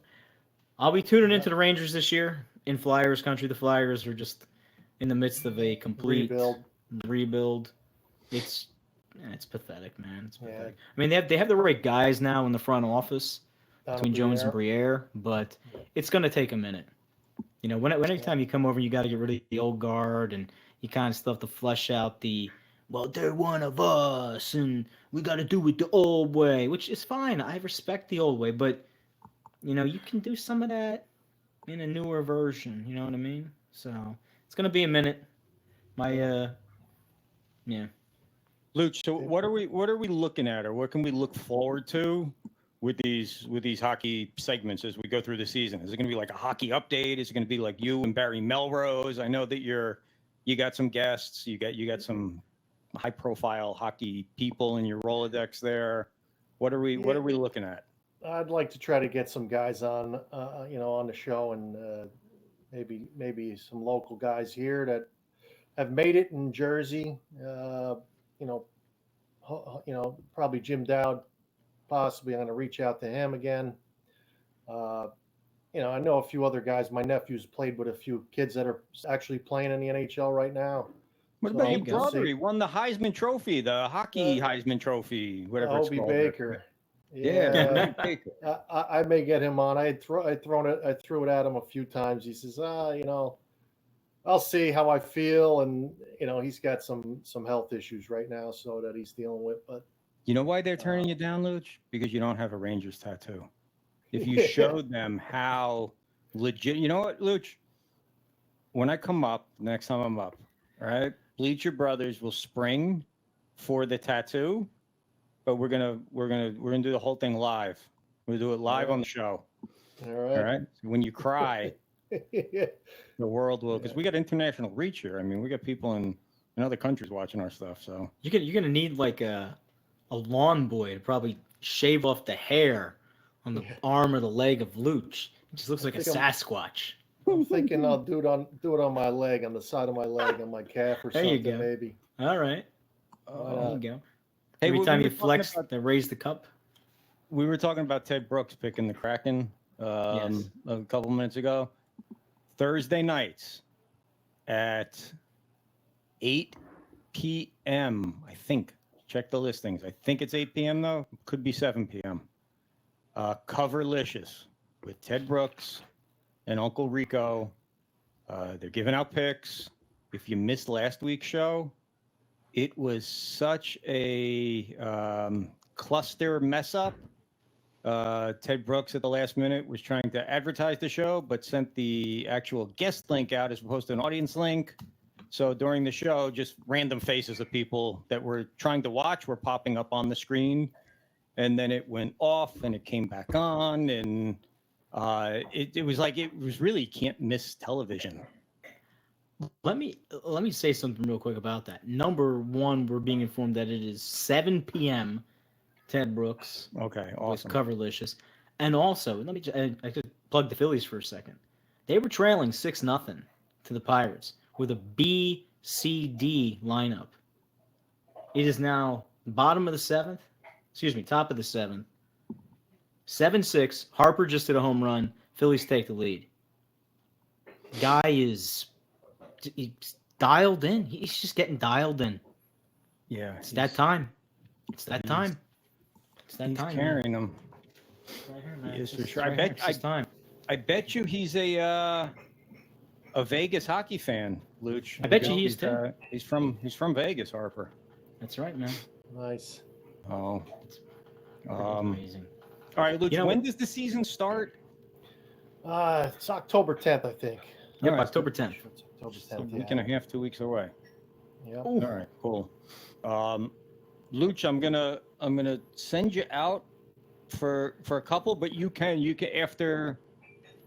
I'll be tuning into the Rangers this year in Flyers country. The Flyers are just in the midst of a complete rebuild. It's pathetic, man. It's pathetic. I mean, they have the right guys now in the front office between Jones and Briere, but it's going to take a minute. Every time you come over, you got to get rid of the old guard, and you kind of still have to flesh out well, they're one of us, and we got to do it the old way, which is fine. I respect the old way, but, you can do some of that in a newer version. You know what I mean? So it's going to be a minute. Yeah. Luch, so what are we looking at, or what can we look forward to with these hockey segments as we go through the season? Is it going to be like a hockey update? Is it going to be like you and Barry Melrose? I know that you got some guests. You got some high profile hockey people in your Rolodex there. What are we looking at? I'd like to try to get some guys on the show, and maybe some local guys here that have made it in Jersey. Probably Jim Dowd. Possibly I'm going to reach out to him again. I know a few other guys. My nephew's played with a few kids that are actually playing in the NHL right now. What about your brother? He won the Heisman Trophy, the hockey Heisman Trophy, whatever it's called. Baker. Yeah. Baker. I may get him on. I threw it at him a few times. He says, I'll see how I feel, and he's got some health issues right now, so that he's dealing with. But you know why they're turning you down, Luch? Because you don't have a Rangers tattoo. If you showed them how legit, you know what, Luch? When I come up, next time I'm up, all right, Bleacher Brothers will spring for the tattoo, but we're gonna do the whole thing live. We'll do it live on the show. All right. All right. So when you cry, the world will, because we got international reach here. I mean, we got people in other countries watching our stuff. So you're gonna need like a lawn boy to probably shave off the hair on the arm or the leg of Luch. It just looks like a Sasquatch. I'm thinking I'll do it on my leg, on the side of my leg, on my calf or something. There you go. Maybe. All right. There you go. Hey, every time you flex, they raise the cup. We were talking about Ted Brooks picking the Kraken a couple minutes ago. Thursday nights at 8 p.m. I think. Check the listings. I think it's 8 p.m. though. Could be 7 p.m. Coverlicious with Ted Brooks and Uncle Rico. They're giving out picks. If you missed last week's show, it was such a cluster mess up. Ted Brooks at the last minute was trying to advertise the show, but sent the actual guest link out as opposed to an audience link. So during the show, just random faces of people that were trying to watch were popping up on the screen. And then it went off and it came back on. And it was like, it was really can't miss television. Let me say something real quick about that. Number one, we're being informed that it is 7 p.m. Ted Brooks. Okay, awesome. With Coverlicious. And also, I could plug the Phillies for a second. They were trailing 6-0 to the Pirates with a B-C-D lineup. It is now top of the seventh. 7-6. Harper just hit a home run. Phillies take the lead. Guy is dialed in. He's just getting dialed in. Yeah. It's that time. It's that time. He's carrying them. Right here, man. He is for sure. I bet you he's a Vegas hockey fan, Luch. I bet you he is too. He's from Vegas, Harper. That's right, man. Nice. Oh. Amazing. All right, Luke, You know when what? does the season start? It's October 10th, I think. Yep, All right, October 10th. It's October just a 10th. week and a half, 2 weeks away. Yeah. Ooh. All right, cool. Luch, I'm gonna send you out for a couple, but you can after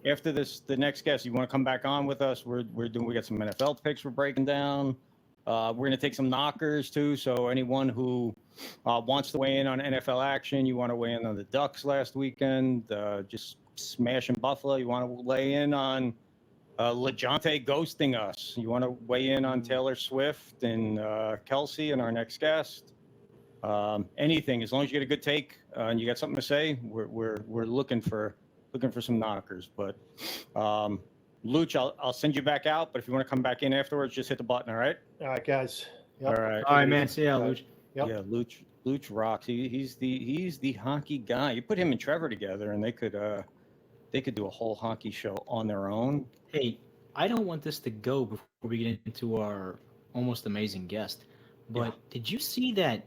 the next guest, you want to come back on with us? We got some NFL picks we're breaking down. We're gonna take some knockers too. So anyone who wants to weigh in on NFL action, you want to weigh in on the Ducks last weekend, just smashing Buffalo. You want to weigh in on LeJohntay ghosting us. You want to weigh in on Taylor Swift and Kelce and our next guest. Anything, as long as you get a good take and you got something to say, we're looking for some knockers. But Luch, I'll send you back out. But if you want to come back in afterwards, just hit the button. All right. All right, guys. Yep. All right. All right, man. See ya, Luch. Yep. Yeah, Luch rocks. He's the honky guy. You put him and Trevor together, and they could do a whole honky show on their own. Hey, I don't want this to go before we get into our almost amazing guest. But did you see that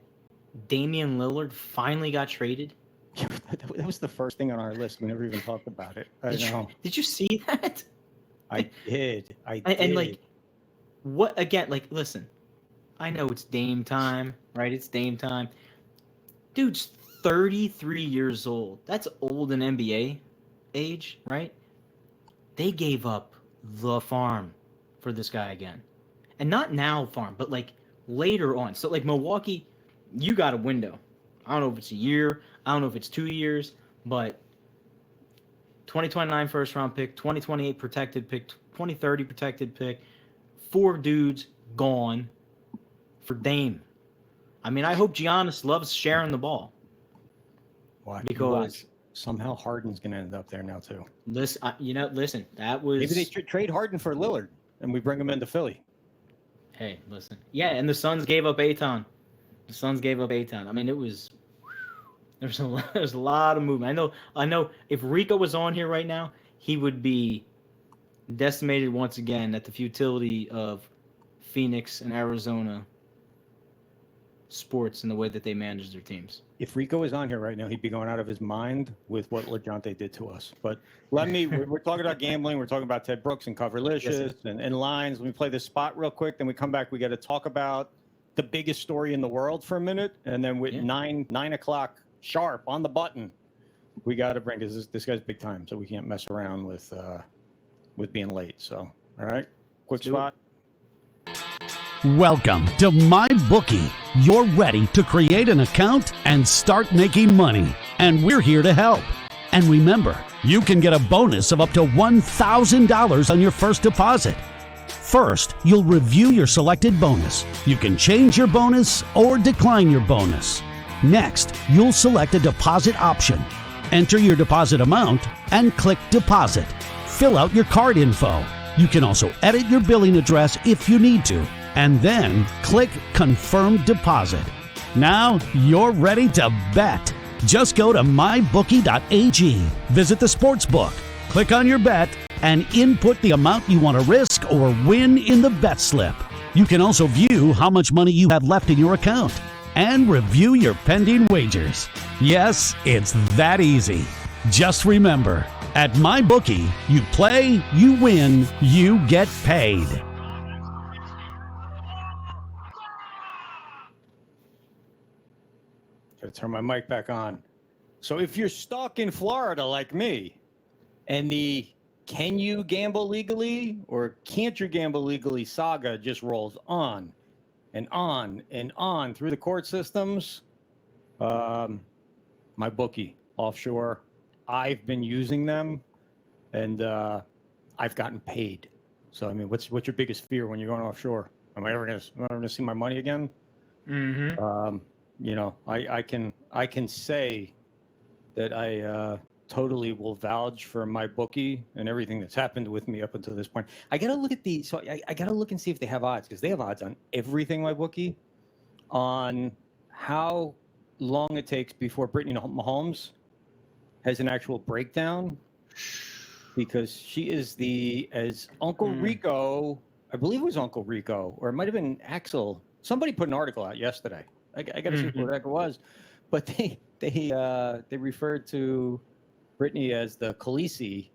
Damian Lillard finally got traded? That was the first thing on our list. We never even talked about it. I know. Did you see that? I did. And like, what again? Like, listen, I know it's Dame time, right? It's Dame time. Dude's 33 years old. That's old in NBA age, right? They gave up the farm for this guy again. And not now farm, but like later on. So like Milwaukee, you got a window. I don't know if it's a year, I don't know if it's 2 years, but 2029 first round pick, 2028 protected pick, 2030 protected pick, 4 dudes gone for Dame. I mean, I hope Giannis loves sharing the ball. Why? Because somehow Harden's going to end up there now too. Listen, that was... Maybe they trade Harden for Lillard and we bring him into Philly. Hey, listen. Yeah, and the Suns gave up Ayton. I mean, it was... There's a lot of movement. I know if Rico was on here right now, he would be decimated once again at the futility of Phoenix and Arizona sports and the way that they manage their teams. If Rico was on here right now, he'd be going out of his mind with what LeJohntay did to us. But we're talking about gambling. We're talking about Ted Brooks and Coverlicious and lines. Let me play this spot real quick. Then we come back. We got to talk about the biggest story in the world for a minute. And then with 9 o'clock sharp on the button, we got to bring this guy's big time. So we can't mess around with being late. So, all right, quick spot. Welcome to MyBookie. You're ready to create an account and start making money, and we're here to help. And remember, you can get a bonus of up to $1,000 on your first deposit. First, you'll review your selected bonus. You can change your bonus or decline your bonus. Next, you'll select a deposit option. Enter your deposit amount and click Deposit. Fill out your card info. You can also edit your billing address if you need to. And then click Confirm Deposit. Now you're ready to bet. Just go to mybookie.ag, visit the sportsbook, click on your bet, and input the amount you want to risk or win in the bet slip. You can also view how much money you have left in your account and review your pending wagers. Yes, it's that easy. Just remember, at MyBookie, you play, you win, you get paid. Gotta turn my mic back on. So if you're stuck in Florida like me, and the can you gamble legally or can't you gamble legally saga just rolls on and on and on through the court systems, MyBookie offshore, I've been using them, and I've gotten paid. So I mean, what's your biggest fear when you're going offshore? Am I ever gonna see my money again? Mm-hmm. You know, I can say that I totally will vouch for MyBookie and everything that's happened with me up until this point. I gotta look at I gotta look and see if they have odds, because they have odds on everything MyBookie, on how long it takes before Brittany Mahomes has an actual breakdown, because she is as Uncle Rico, I believe it was Uncle Rico, or it might have been Axel. Somebody put an article out yesterday. I got to see what the heck it was, but they referred to Brittany as the Khaleesi,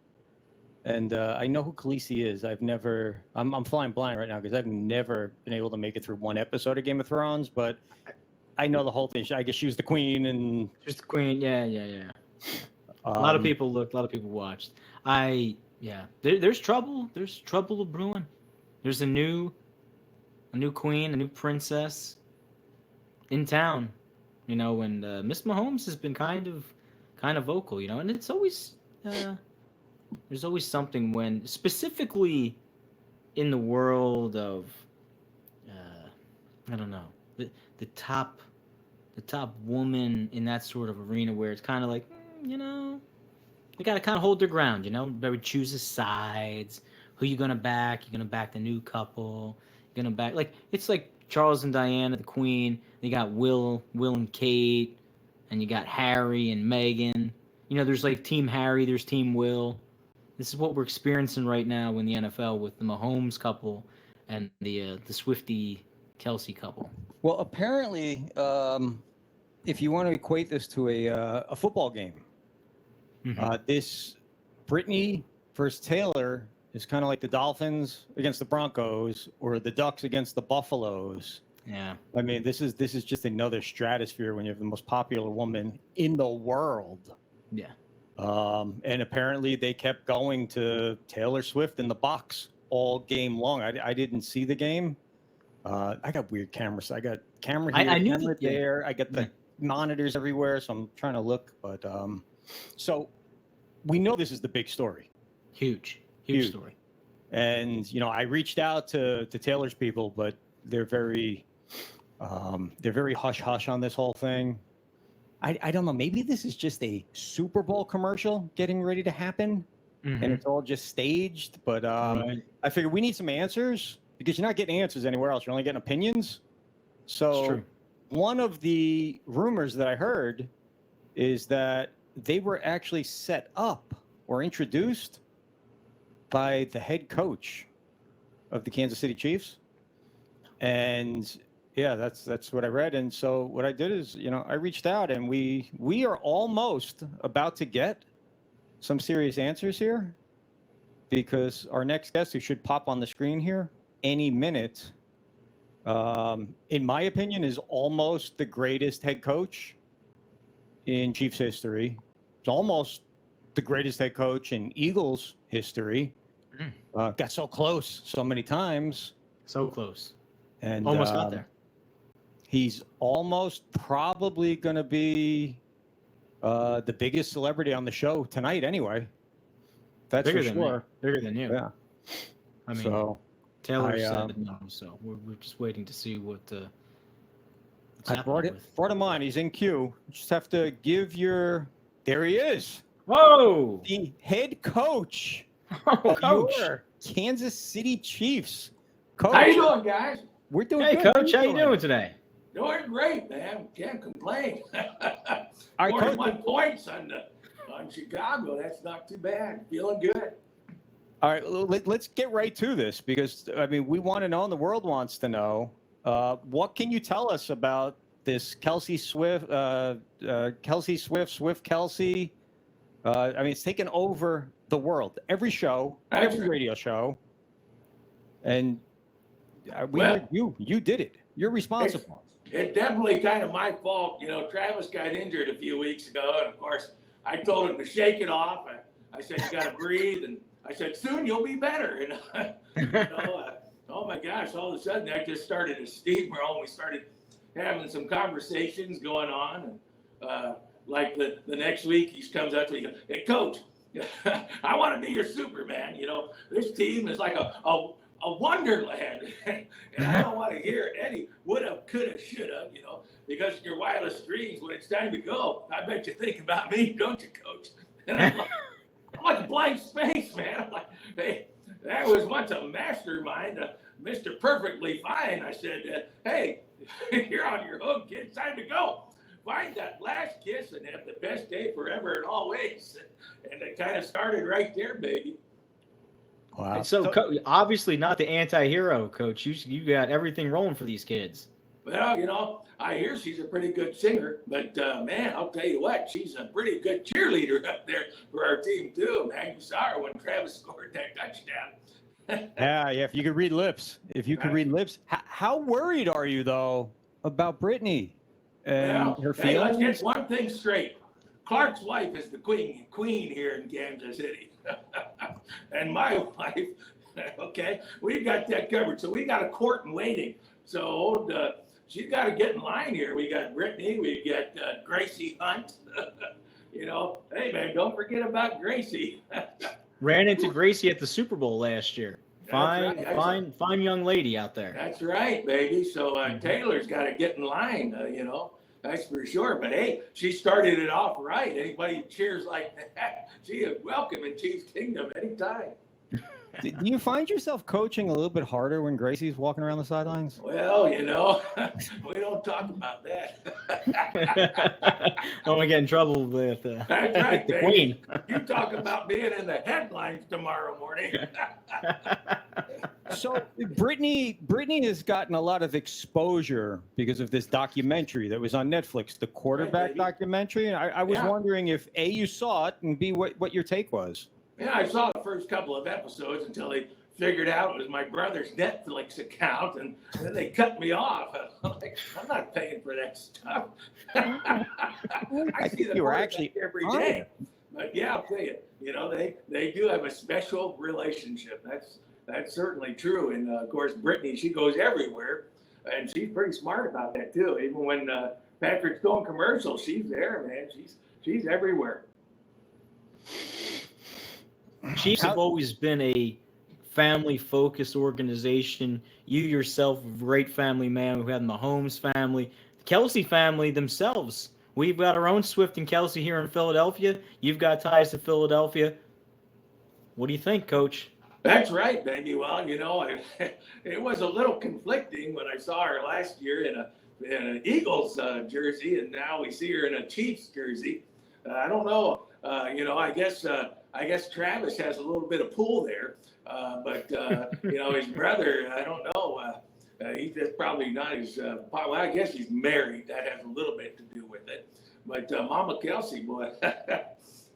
and I know who Khaleesi is. I'm flying blind right now because I've never been able to make it through one episode of Game of Thrones, but I know the whole thing. I guess she was the queen, and Just the queen. Yeah. A lot of people looked. A lot of people watched. There's trouble. There's trouble brewing. There's a new queen, a new princess in town. And Miss Mahomes has been kind of vocal. And it's always there's always something when, specifically in the world of I don't know, the top woman in that sort of arena where it's kind of like, they got to kind of hold their ground, Everybody chooses sides. Who you going to back? You're going to back the new couple. You're going to back, it's like Charles and Diana, the queen. You got Will and Kate, and you got Harry and Meghan. There's like Team Harry, there's Team Will. This is what we're experiencing right now in the NFL with the Mahomes couple and the Swifty Kelce couple. Well, apparently, if you want to equate this to a football game, this Brittany versus Taylor is kind of like the Dolphins against the Broncos or the Ducks against the Buffaloes. Yeah. I mean, this is just another stratosphere when you have the most popular woman in the world. Yeah. And apparently they kept going to Taylor Swift in the box all game long. I didn't see the game. I got weird cameras. I got camera here, I knew camera there. I got the monitors everywhere, so I'm trying to look. But so we know this is the big story. Huge story. And I reached out to Taylor's people, but they're very hush hush on this whole thing. I don't know. Maybe this is just a Super Bowl commercial getting ready to happen, and it's all just staged. But I figure we need some answers because you're not getting answers anywhere else. You're only getting opinions. So one of the rumors that I heard is that they were actually set up or introduced by the head coach of the Kansas City Chiefs. And yeah, that's what I read. And so what I did is, I reached out, and we are almost about to get some serious answers here, because our next guest, who should pop on the screen here any minute, in my opinion, is almost the greatest head coach in Chiefs history. It's almost the greatest head coach in Eagles history. Got so close so many times. So close. And almost got there. He's almost probably going to be the biggest celebrity on the show tonight anyway. That's bigger for than sure. Me. Bigger than you. Yeah. I mean, so Taylor said no, so we're just waiting to see what I brought him on. He's in queue. You just have to give your... There he is. Whoa! The head coach Coach. of your Kansas City Chiefs. Coach, How you doing, guys? we're doing Hey, good. Coach, how you doing today? Doing great, man. Can't complain. All right, 41 points on Chicago. That's not too bad. Feeling good. All right, let's get right to this, because we want to know, and the world wants to know. What can you tell us about this Kelce Swift, Swift Kelce? It's taken over the world. Every show, every radio show, and you did it. You're responsible. It's definitely kind of my fault. Travis got injured a few weeks ago, and of course, I told him to shake it off. I said, you got to breathe, and I said, soon you'll be better. And oh my gosh! All of a sudden, that just started to steamroll. We started having some conversations going on, and like the next week, he comes up to me, hey, Coach, I want to be your Superman. This team is like a wonderland, and I don't want to hear any woulda, coulda, shoulda, because your wireless dreams, when it's time to go, I bet you think about me, don't you, Coach? And I'm like a blank space, man. I'm like, hey, that was once a mastermind, Mr. Perfectly Fine. I said, hey, you're on your hook, kid. It's time to go. Find that last kiss and have the best day forever and always. And it kind of started right there, baby. Wow. So obviously not the anti-hero, Coach. You got everything rolling for these kids. Well, I hear she's a pretty good singer, but man, I'll tell you what, she's a pretty good cheerleader up there for our team too, man. You saw her when Travis scored that touchdown. Yeah. If you could read lips, how worried are you though about Brittany and her hey, let's feelings? get one thing straight. Clark's wife is the queen here in Kansas City, and my wife. Okay, we got that covered. So we got a court in waiting. So she's got to get in line here. We got Brittany. We got Gracie Hunt. Hey man, don't forget about Gracie. Ran into Gracie at the Super Bowl last year. Fine young lady out there. That's right, baby. So Taylor's got to get in line. That's for sure. But hey, she started it off right. Anybody who cheers like that, she is welcome in Chiefs Kingdom anytime. Do you find yourself coaching a little bit harder when Gracie's walking around the sidelines? Well, we don't talk about that. Don't want to get in trouble with That's right, the baby. Queen. You talk about being in the headlines tomorrow morning. So Brittany has gotten a lot of exposure because of this documentary that was on Netflix, the quarterback documentary. And I was wondering if A, you saw it, and B, what your take was. Yeah, I saw the first couple of episodes until they figured out it was my brother's Netflix account, and then they cut me off. I'm like, I'm not paying for that stuff. I see you were actually every day. But yeah, I'll tell you, they do have a special relationship. That's certainly true. And of course, Brittany, she goes everywhere, and she's pretty smart about that too. Even when Patrick's going commercial, she's there, man. She's everywhere. Chiefs have always been a family-focused organization. You yourself, a great family man. We've had the Mahomes family, the Kelce family themselves. We've got our own Swift and Kelce here in Philadelphia. You've got ties to Philadelphia. What do you think, Coach? That's right, baby. Well, it was a little conflicting when I saw her last year in an Eagles jersey, and now we see her in a Chiefs jersey. I don't know. I guess Travis has a little bit of pull there, but his brother, I don't know. He's probably not as well. I guess he's married. That has a little bit to do with it. But Mama Kelce, boy,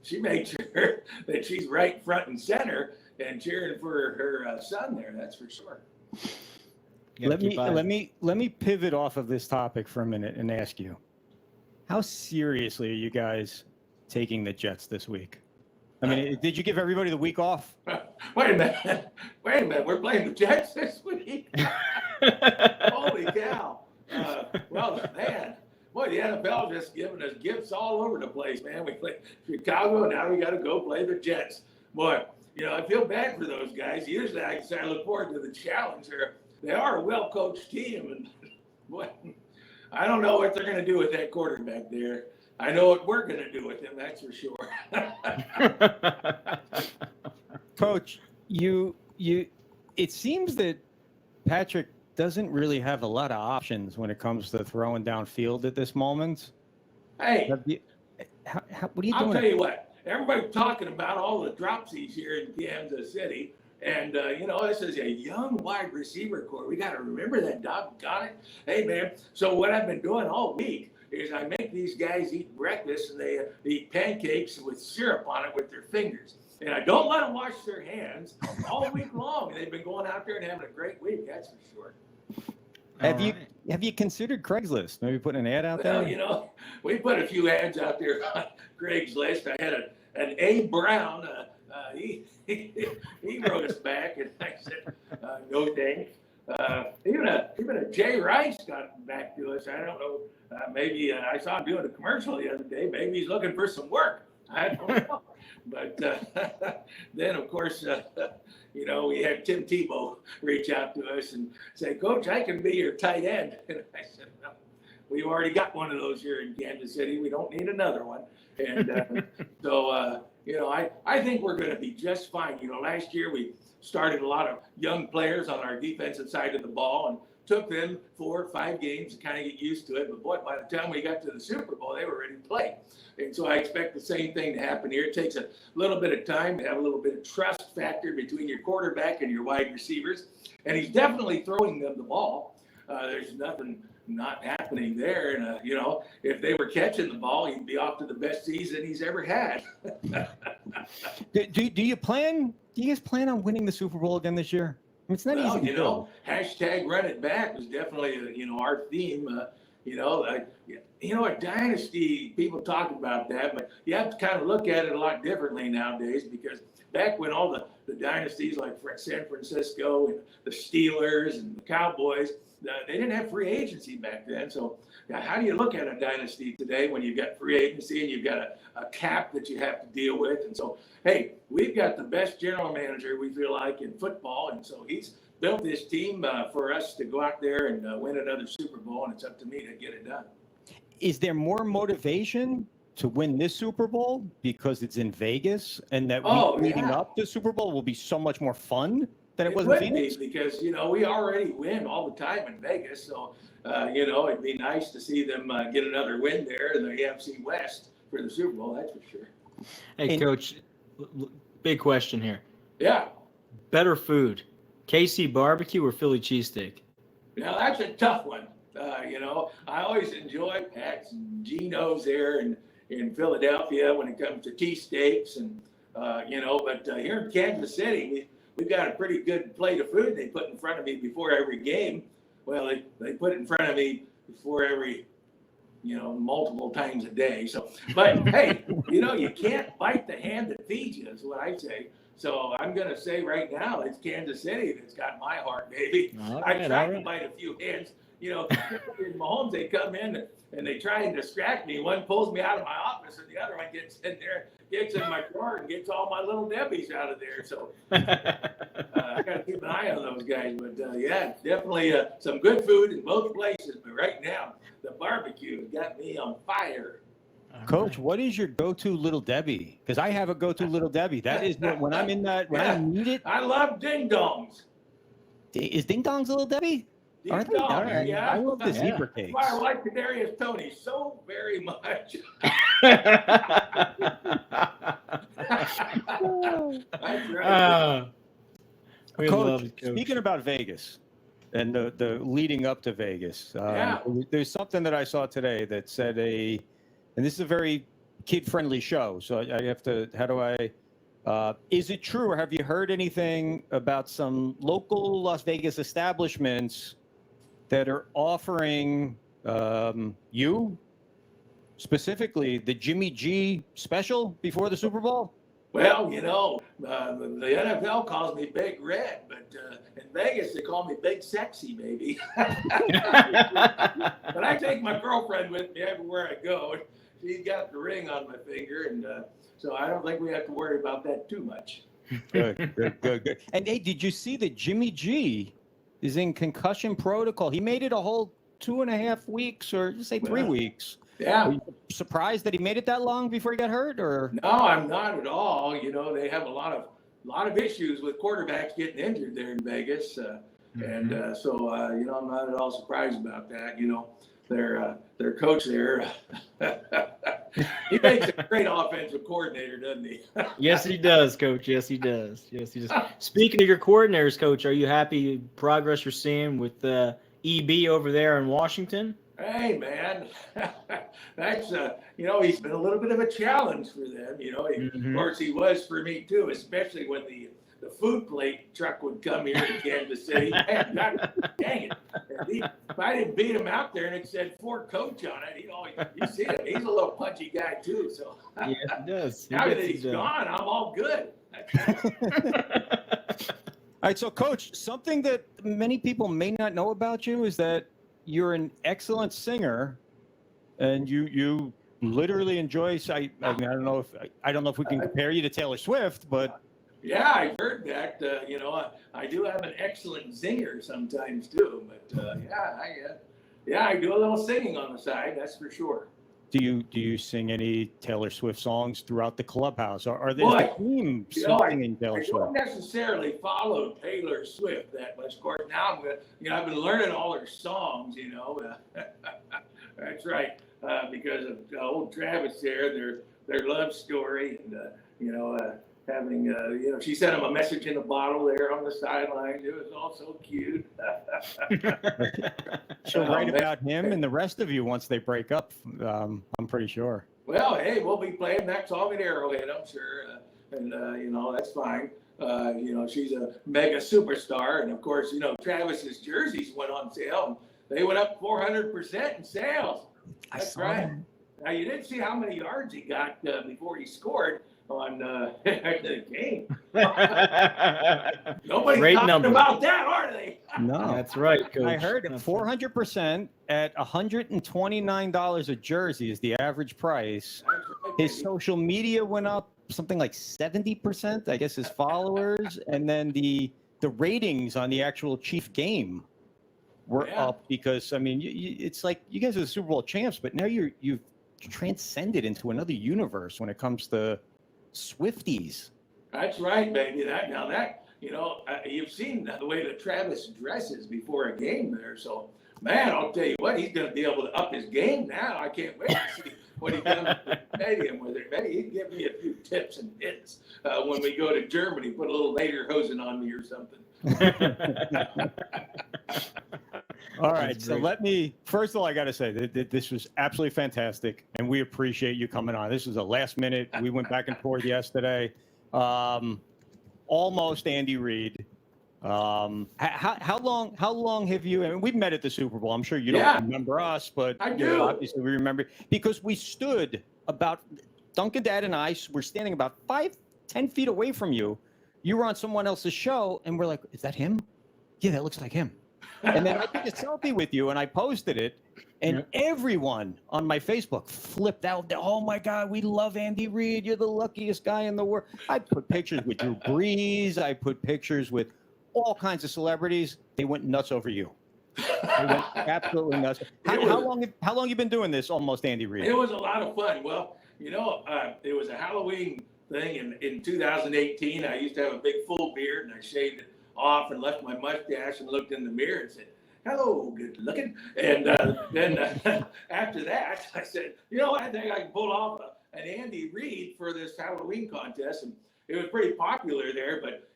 she made sure that she's right front and center and cheering for her son there. That's for sure. Let me pivot off of this topic for a minute and ask you, how seriously are you guys taking the Jets this week? I mean, did you give everybody the week off? Wait a minute. We're playing the Jets this week? Holy cow. Well, man. Boy, the NFL just giving us gifts all over the place, man. We play Chicago, and now we got to go play the Jets. Boy, I feel bad for those guys. Usually I look forward to the challenge. They are a well-coached team. And boy, I don't know what they're going to do with that quarterback there. I know what we're going to do with him, that's for sure. Coach, it seems that Patrick doesn't really have a lot of options when it comes to throwing downfield at this moment. Hey, what are you doing? I'll tell you what. Everybody's talking about all the dropsies here in Kansas City. And, this is a young wide receiver core. We got to remember that, doggone it. Hey, man, so what I've been doing all week is I make these guys eat breakfast, and they eat pancakes with syrup on it with their fingers. And I don't let them wash their hands all week long. They've been going out there and having a great week, that's for sure. Have you considered Craigslist? Maybe putting an ad out there? Well, we put a few ads out there on Craigslist. I had an A. Brown. He wrote us back, and I said, no thanks. Even a Jay Rice got back to us. I don't know. Maybe I saw him doing a commercial the other day. Maybe he's looking for some work. I don't know. But then, of course, we had Tim Tebow reach out to us and say, Coach, I can be your tight end. And I said, no, we've already got one of those here in Kansas City. We don't need another one. And so, I think we're going to be just fine. Last year we started a lot of young players on our defensive side of the ball and took them 4 or 5 games to kind of get used to it. But boy, by the time we got to the Super Bowl, they were ready to play. And so I expect the same thing to happen here. It takes a little bit of time to have a little bit of trust factor between your quarterback and your wide receivers. And he's definitely throwing them the ball. There's nothing not happening there. And, if they were catching the ball, he'd be off to the best season he's ever had. Do you guys plan on winning the Super Bowl again this year? I mean, it's not easy to do. Hashtag run it back was definitely, our theme. A dynasty, people talk about that, but you have to kind of look at it a lot differently nowadays, because back when all the dynasties like San Francisco and the Steelers and the Cowboys, they didn't have free agency back then. So how do you look at a dynasty today when you've got free agency and you've got a cap that you have to deal with? And so, hey, we've got the best general manager, we feel like, in football. And so he's built this team for us to go out there and win another Super Bowl, and it's up to me to get it done. Is there more motivation to win this Super Bowl because it's in Vegas, and that week leading up to Super Bowl will be so much more fun than it was in Phoenix? Because, we already win all the time in Vegas. So, it'd be nice to see them get another win there in the AFC West for the Super Bowl, that's for sure. Hey, Coach, big question here. Yeah. Better food, KC barbecue or Philly cheesesteak? Now, that's a tough one. I always enjoy Pat's and Geno's there in Philadelphia when it comes to cheesesteaks. And, but here in Kansas City, we've got a pretty good plate of food they put in front of me before every game. Well, they put it in front of me before every, multiple times a day. So, but hey, you can't bite the hand that feeds you, is what I say. So I'm going to say right now, it's Kansas City that's got my heart, baby. I tried to bite a few hands. In Mahomes, they come in and they try and distract me. One pulls me out of my office, and the other one gets in there, gets in my car, and gets all my little Debbies out of there. So I got to keep an eye on those guys. But definitely some good food in both places. But right now, the barbecue has got me on fire. Coach, what is your go-to Little Debbie? Because I have a go-to Little Debbie. That is when I'm in that, when I need it. I love Ding Dongs. Is Ding Dongs Little Debbie? Ding Dongs, yeah. I love the zebra cakes. I like Kadarius Toney so very much. That's right. Coach, speaking about Vegas and the leading up to Vegas, there's something that I saw today that said and this is a very kid-friendly show, so I have to, is it true, or have you heard anything about some local Las Vegas establishments that are offering you, specifically, the Jimmy G special before the Super Bowl? Well, the NFL calls me Big Red, but in Vegas they call me Big Sexy, baby. But I take my girlfriend with me everywhere I go. She's got the ring on my finger, and so I don't think we have to worry about that too much. Good. And hey, did you see that Jimmy G is in concussion protocol? He made it a whole 2.5 weeks, or just say 3 weeks. Yeah. Are you surprised that he made it that long before he got hurt, or? No, I'm not at all. They have a lot of issues with quarterbacks getting injured there in Vegas, and so I'm not at all surprised about that. Their coach there, he makes a great offensive coordinator, doesn't he? Yes, he does, Coach. Yes, he does. Speaking of your coordinators, Coach, are you happy progress you're seeing with EB over there in Washington? Hey, man, that's, he's been a little bit of a challenge for them. Of course, he was for me, too, especially when the food plate truck would come here to Kansas City. Man, God, dang it. If I didn't beat him out there and it said "for Coach" on it, you see him. He's a little punchy guy, too. So yeah, he does. Now that he's gone, I'm all good. All right, so Coach, something that many people may not know about you is that you're an excellent singer, and you literally enjoy. I don't know if we can compare you to Taylor Swift, but yeah, I heard that. I do have an excellent zinger sometimes too. But I do a little singing on the side. That's for sure. Do you sing any Taylor Swift songs throughout the clubhouse? Or are there a team singing Taylor Swift? I don't necessarily follow Taylor Swift that much. Of course, now I've been learning all her songs. That's right, because of old Travis there, their love story, and having, she sent him a message in a bottle there on the sideline. It was all so cute. She'll write about him and the rest of you once they break up. I'm pretty sure. Well, hey, we'll be playing that song at Arrowhead, I'm sure. That's fine. She's a mega superstar. And of course, Travis's jerseys went on sale. And they went up 400% in sales. That's right. Now, you didn't see how many yards he got before he scored on the game. Nobody's talking about that, are they? No, that's right, Coach. I heard it. 400% at $129 a jersey is the average price. His social media went up something like 70%, I guess, his followers, and then the ratings on the actual Chief game were up because, I mean, it's like you guys are the Super Bowl champs, but now you've transcended into another universe when it comes to Swifties. That's right, baby. You've seen the way that Travis dresses before a game there. So, man, I'll tell you what, he's going to be able to up his game now. I can't wait to see what he does at the stadium with it. Maybe he'd give me a few tips and hints when we go to Germany, put a little lederhosen on me or something. All right, so first of all, I got to say that this was absolutely fantastic, and we appreciate you coming on. This was a last minute. We went back and forth yesterday. Almost Andy Reid. How long have you? I mean, we've met at the Super Bowl. I'm sure you don't remember us, but I do. Obviously, we remember because we stood about Dunkin, Dad, and I were standing about 5-10 feet away from you. You were on someone else's show, and we're like, "Is that him? Yeah, that looks like him." And then I took a selfie with you, and I posted it, and everyone on my Facebook flipped out. Oh my God, we love Andy Reid. You're the luckiest guy in the world. I put pictures with Drew Brees. I put pictures with all kinds of celebrities. They went nuts over you. They went absolutely nuts. How long you been doing this? Almost Andy Reid. It was a lot of fun. Well, it was a Halloween thing in 2018. I used to have a big full beard, and I shaved it off and left my mustache and looked in the mirror and said, "Hello, good looking." And then after that, I said, I think I can pull off an Andy Reid for this Halloween contest. And it was pretty popular there. But,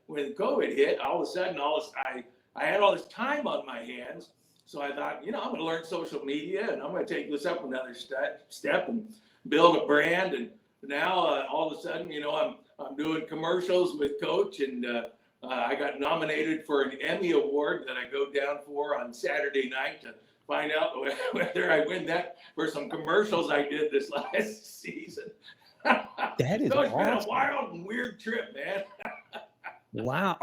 when COVID hit, all of a sudden, I had all this time on my hands. So I thought, I'm going to learn social media, and I'm going to take this up another step and build a brand. And now all of a sudden, I'm doing commercials with Coach, and I got nominated for an Emmy Award that I go down for on Saturday night to find out whether I win that for some commercials I did this last season. That is so it's awesome. been a wild and weird trip, man. Wow.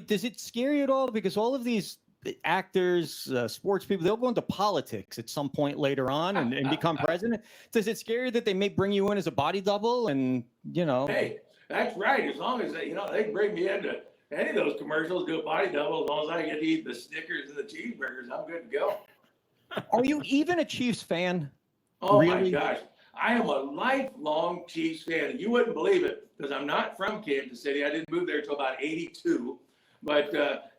Does it scare you at all? Because all of these actors, sports people, they'll go into politics at some point later on and become president. Does it scare you that they may bring you in as a body double? And, Hey, that's right. As long as, they can bring me into any of those commercials, do a body double, as long as I get to eat the Snickers and the cheeseburgers, I'm good to go. Are you even a Chiefs fan? Oh, really? My gosh. I am a lifelong Chiefs fan. And you wouldn't believe it because I'm not from Kansas City. I didn't move there until about 82. But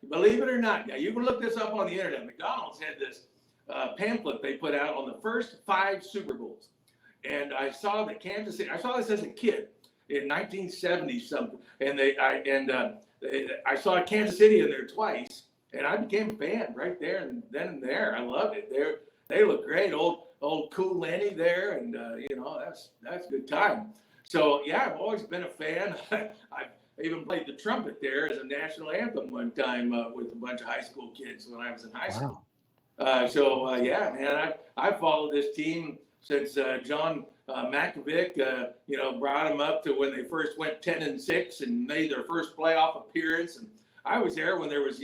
believe it or not, now you can look this up on the internet. McDonald's had this pamphlet they put out on the first 5 Super Bowls. And I saw that Kansas City, I saw this as a kid in 1970 something. And I saw Kansas City in there twice, and I became a fan right there and then and there. I loved it. They look great. Old cool Lenny there, and that's a good time. So yeah, I've always been a fan. I even played the trumpet there as a national anthem one time with a bunch of high school kids when I was in high school. Yeah, man, I followed this team since John Makovic, brought them up to when they first went 10-6 and made their first playoff appearance. And I was there when there was,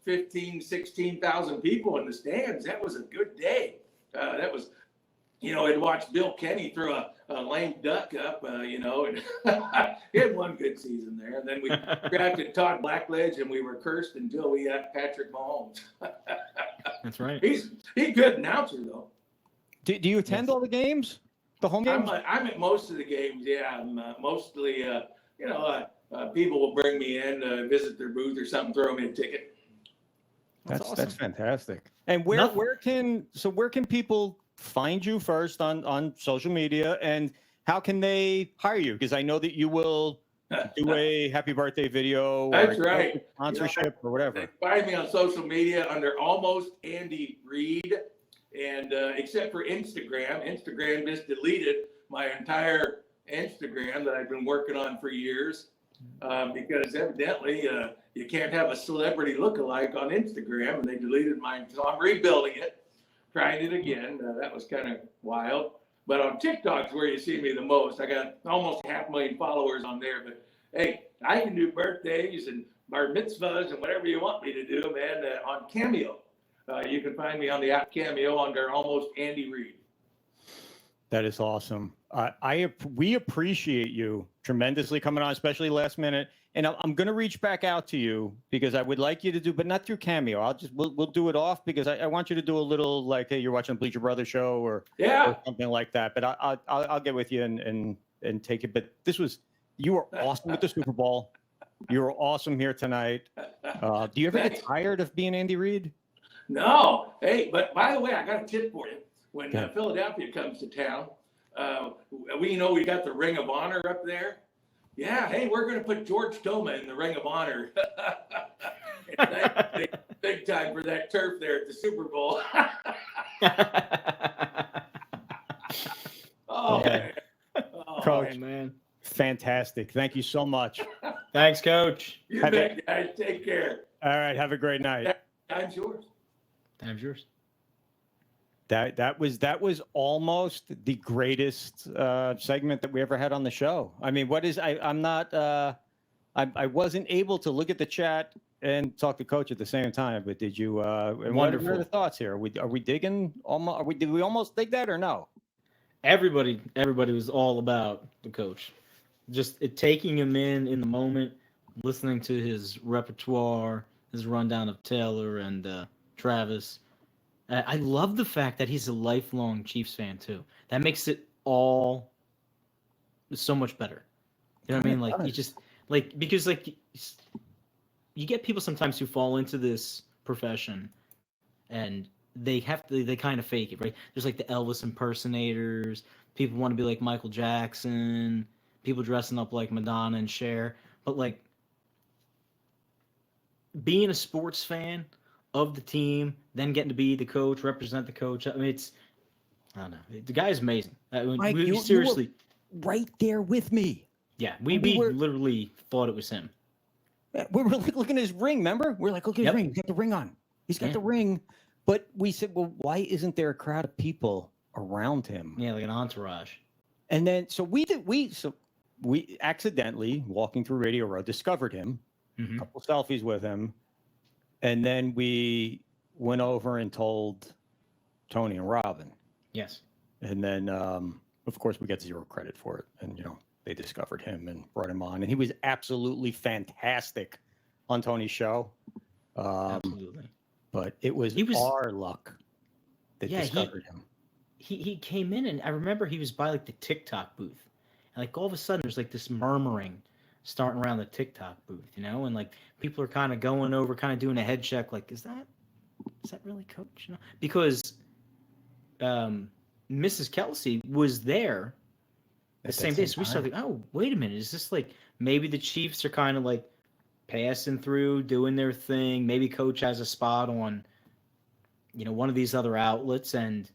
15, 16,000 people in the stands. That was a good day. That was, I'd watched Bill Kenny throw a lame duck up, and he had one good season there. And then we drafted Todd Blackledge, and we were cursed until we got Patrick Mahomes. That's right. He's a good announcer, though. Do you attend all the games? The home games? I'm at most of the games. Yeah, I'm mostly. People will bring me in, visit their booth or something, throw me a ticket. That's awesome. That's fantastic. And where can people find you first on social media, and how can they hire you? Because I know that you will do a happy birthday video. That's or right. Sponsorship or whatever. Find me on social media under almost Andy Reid. And except for Instagram, Instagram just deleted my entire Instagram that I've been working on for years because evidently you can't have a celebrity lookalike on Instagram, and they deleted mine. So I'm rebuilding it, trying it again. That was kind of wild. But on TikTok is where you see me the most. I got almost 500,000 followers on there. But hey, I can do birthdays and bar mitzvahs and whatever you want me to do, man, on Cameo. You can find me on the app Cameo under almost Andy Reid. That is awesome. We appreciate you tremendously coming on, especially last minute. And I'm going to reach back out to you because I would like you to do, but not through Cameo. We'll do it off because I want you to do a little like, hey, you're watching Bleacher Brothers Show or something like that. But I'll get with you and take it. But you were awesome with the Super Bowl. You were awesome here tonight. Do you ever get tired of being Andy Reid? No. Hey, but by the way, I got a tip for you. When Philadelphia comes to town, we got the Ring of Honor up there. Yeah, hey, we're going to put George Toma in the Ring of Honor. big time for that turf there at the Super Bowl. Coach, man. Fantastic. Thank you so much. Thanks, Coach. You bet, guys. Take care. All right. Have a great night. Time's yours. Time's yours. That was almost the greatest segment that we ever had on the show. I mean, I wasn't able to look at the chat and talk to Coach at the same time. But did you? What are the thoughts here? Are we digging? Did we almost dig that or no? Everybody was all about the Coach. Just taking him in the moment, listening to his repertoire, his rundown of Taylor and Travis. I love the fact that he's a lifelong Chiefs fan too. That makes it all so much better. You know what I mean? Like you just because you get people sometimes who fall into this profession and they kind of fake it, right? There's like the Elvis impersonators. People want to be like Michael Jackson. People dressing up like Madonna and Cher. But like being a sports fan of the team, then getting to be the coach, represent the coach. I mean, I don't know. The guy's amazing. Mike, we you seriously were right there with me. Yeah, we literally thought it was him. We were like looking at his ring. Remember? We're like, look at his ring. He's got the ring on. He's got the ring. But we said, well, why isn't there a crowd of people around him? Yeah, like an entourage. And then we accidentally walking through Radio Row discovered him. A couple selfies with him. And then we went over and told Tony and Robin. Yes. And then, of course, we got zero credit for it. And, they discovered him and brought him on. And he was absolutely fantastic on Tony's show. Absolutely. But it was our luck that discovered him. He came in, and I remember he was by, like, the Tik Tok booth. And, like, all of a sudden, there's, like, this murmuring starting around the Tik Tok booth, and like people are kind of going over, kind of doing a head check, like, is that really Coach? Because Mrs. Kelce was there the same day, so we started like, oh, wait a minute, is this like maybe the Chiefs are kind of like passing through, doing their thing? Maybe Coach has a spot on, one of these other outlets, and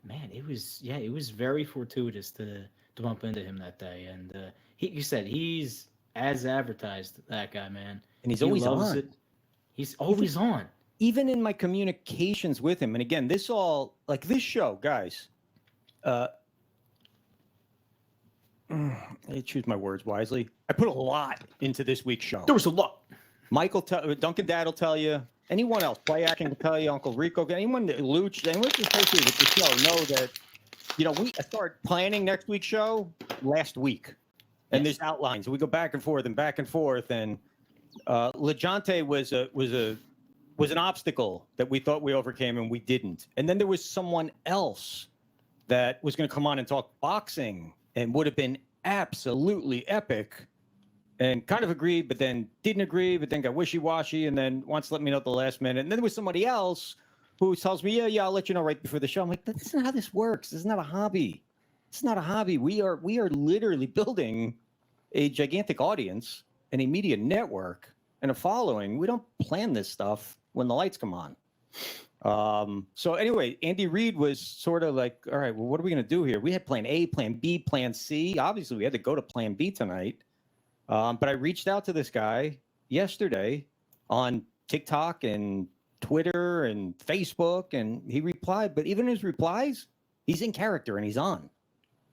man, it was very fortuitous to bump into him that day, and you said he's as advertised, that guy, man. And he always loves on. It. He's always on. Even in my communications with him, and again, this show, guys, I choose my words wisely. I put a lot into this week's show. There was a lot. Dunkin' Dad will tell you. Anyone else, Play Action will tell you. Uncle Rico, anyone, Luch, anyone associated with the show know that, we started planning next week's show last week. And there's outlines. We go back and forth. And LeJohntay was an obstacle that we thought we overcame, and we didn't. And then there was someone else that was going to come on and talk boxing and would have been absolutely epic, and kind of agreed, but then didn't agree, but then got wishy-washy, and then wants to let me know at the last minute. And then there was somebody else who tells me, yeah, I'll let you know right before the show. I'm like, that's not how this works. This is not a hobby. It's not a hobby. We are literally building a gigantic audience and a media network and a following. We don't plan this stuff when the lights come on. So anyway, Andy Reid was sort of like, all right, well, what are we going to do here? We had plan A, plan B, plan C. Obviously, we had to go to plan B tonight. But I reached out to this guy yesterday on TikTok and Twitter and Facebook, and he replied. But even his replies, he's in character and he's on.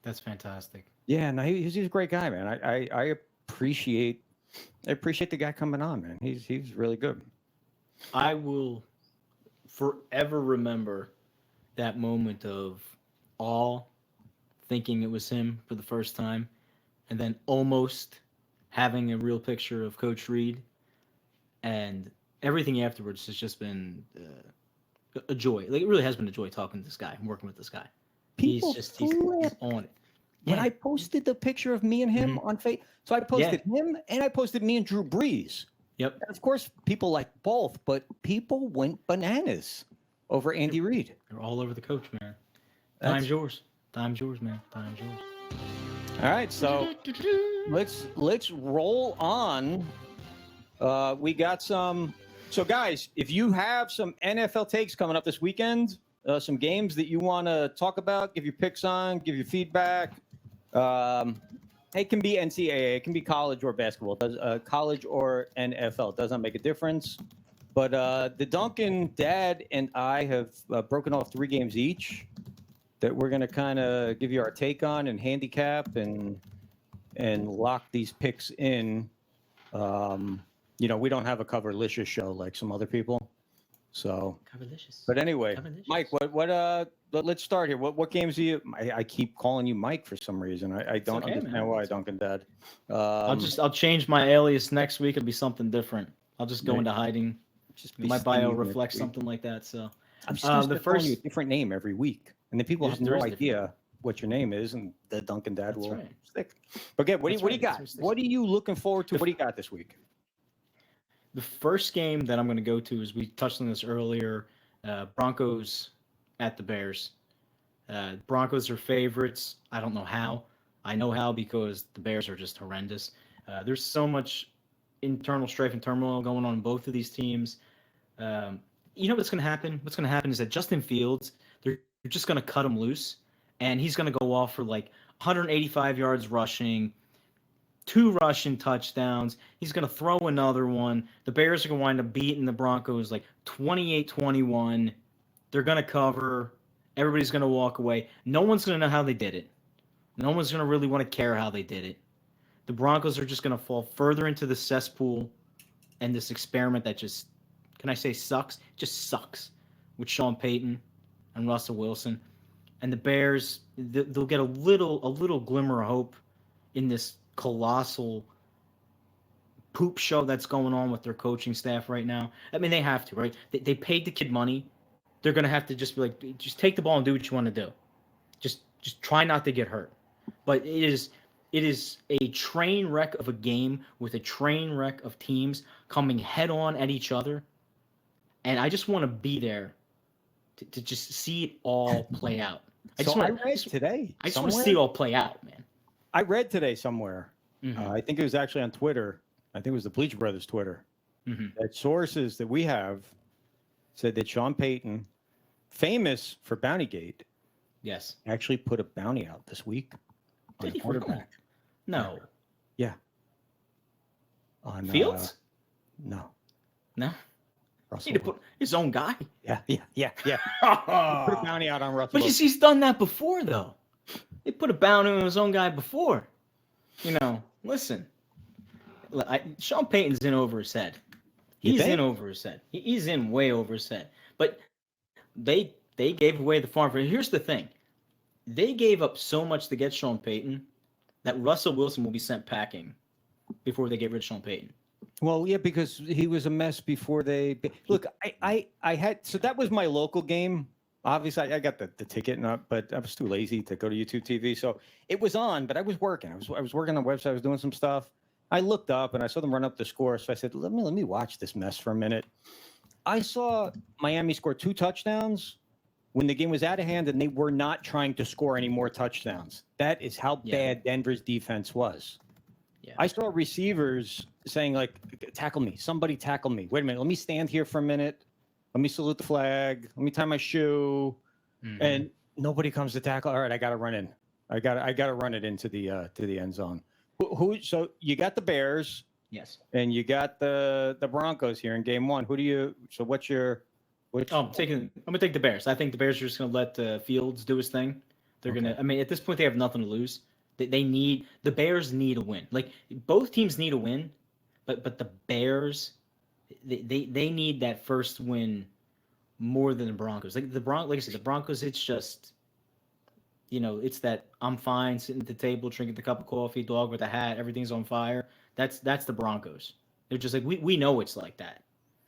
That's fantastic. Yeah, no, he's a great guy, man. I appreciate the guy coming on, man. He's really good. I will forever remember that moment of awe, thinking it was him for the first time, and then almost having a real picture of Coach Reid, and everything afterwards has just been a joy. Like, it really has been a joy talking to this guy and working with this guy. He's on it. When I posted the picture of me and him on Facebook, so I posted him and I posted me and Drew Brees. Yep. And of course, people like both, but people went bananas over Andy Reid. They're all over the coach, man. Time's yours. Time's yours, man. Time's yours. All right, so let's roll on. We got some. So, guys, if you have some NFL takes coming up this weekend, some games that you want to talk about, give your picks on, give your feedback. It can be NCAA, it can be college or basketball. College or NFL, it does not make a difference. But the Dunkin dad and I have broken off 3 games each that we're going to kind of give you our take on and handicap and lock these picks in. We don't have a Coverlicious show like some other people. So, Coverlicious. But anyway, Coverlicious. Mike, let's start here. What games do you? I keep calling you Mike for some reason. I don't understand why, Dunkin' Dad. I'll change my alias next week. It'll be something different. I'll just go into hiding. My bio reflects something like that. So I'm just calling you a different name every week, and then people have no idea what your name is, and the Dunkin' Dad will stick. But again, what do you got? What are you looking forward to? What do you got this week? The first game that I'm going to go to is, we touched on this earlier, Broncos at the Bears. Broncos are favorites. I don't know how. I know how because the Bears are just horrendous. There's so much internal strife and turmoil going on in both of these teams. You know what's going to happen? What's going to happen is that Justin Fields, they're just going to cut him loose, and he's going to go off for like 185 yards rushing, 2 rushing touchdowns. He's going to throw another one. The Bears are going to wind up beating the Broncos like 28-21. They're going to cover. Everybody's going to walk away. No one's going to know how they did it. No one's going to really want to care how they did it. The Broncos are just going to fall further into the cesspool and this experiment that just, can I say sucks? Just sucks with Sean Payton and Russell Wilson. And the Bears, they'll get a little glimmer of hope in this colossal poop show that's going on with their coaching staff right now. I mean, they have to, right? They paid the kid money. They're going to have to just be like, just take the ball and do what you want to do. Just try not to get hurt. But it is a train wreck of a game with a train wreck of teams coming head on at each other. And I just want to be there to just see it all play out. I just want to see it all play out, man. I read today somewhere, I think it was actually on Twitter, I think it was the Bleacher Brothers Twitter, that sources that we have said that Sean Payton, famous for Bountygate, actually put a bounty out this week on a quarterback. No. Yeah. On Fields? No. He put his own guy. Yeah. Put a bounty out on Russell. But he's done that before, though. He put a bounty on his own guy before. Listen. Sean Payton's in over his head. He's in over his head. He's in way over his head. But they gave away the farm. Here's the thing. They gave up so much to get Sean Payton that Russell Wilson will be sent packing before they get rid of Sean Payton. Well, yeah, because he was a mess before they look. I had, so that was my local game. Obviously, I got the ticket, but I was too lazy to go to YouTube TV. So it was on, but I was working. I was working on the website. I was doing some stuff. I looked up and I saw them run up the score. So I said, let me watch this mess for a minute. I saw Miami score 2 touchdowns when the game was out of hand, and they were not trying to score any more touchdowns. That is how bad Denver's defense was. Yeah. I saw receivers saying, like, tackle me. Somebody tackle me. Wait a minute. Let me stand here for a minute. Let me salute the flag. Let me tie my shoe. Mm-hmm. And nobody comes to tackle. All right, I got to run in. I got to run it into the end zone. So you got the Bears. Yes. And you got the Broncos here in game one. What's your I'm gonna take the Bears. I think the Bears are just gonna let Fields do his thing. They're gonna. I mean, at this point, they have nothing to lose. The Bears need a win. Like both teams need a win, but the Bears, they need that first win more than the Broncos. Like like I said, the Broncos. It's just, it's that I'm fine sitting at the table drinking the cup of coffee, dog with a hat, everything's on fire. That's the Broncos. They're just like we know it's like that.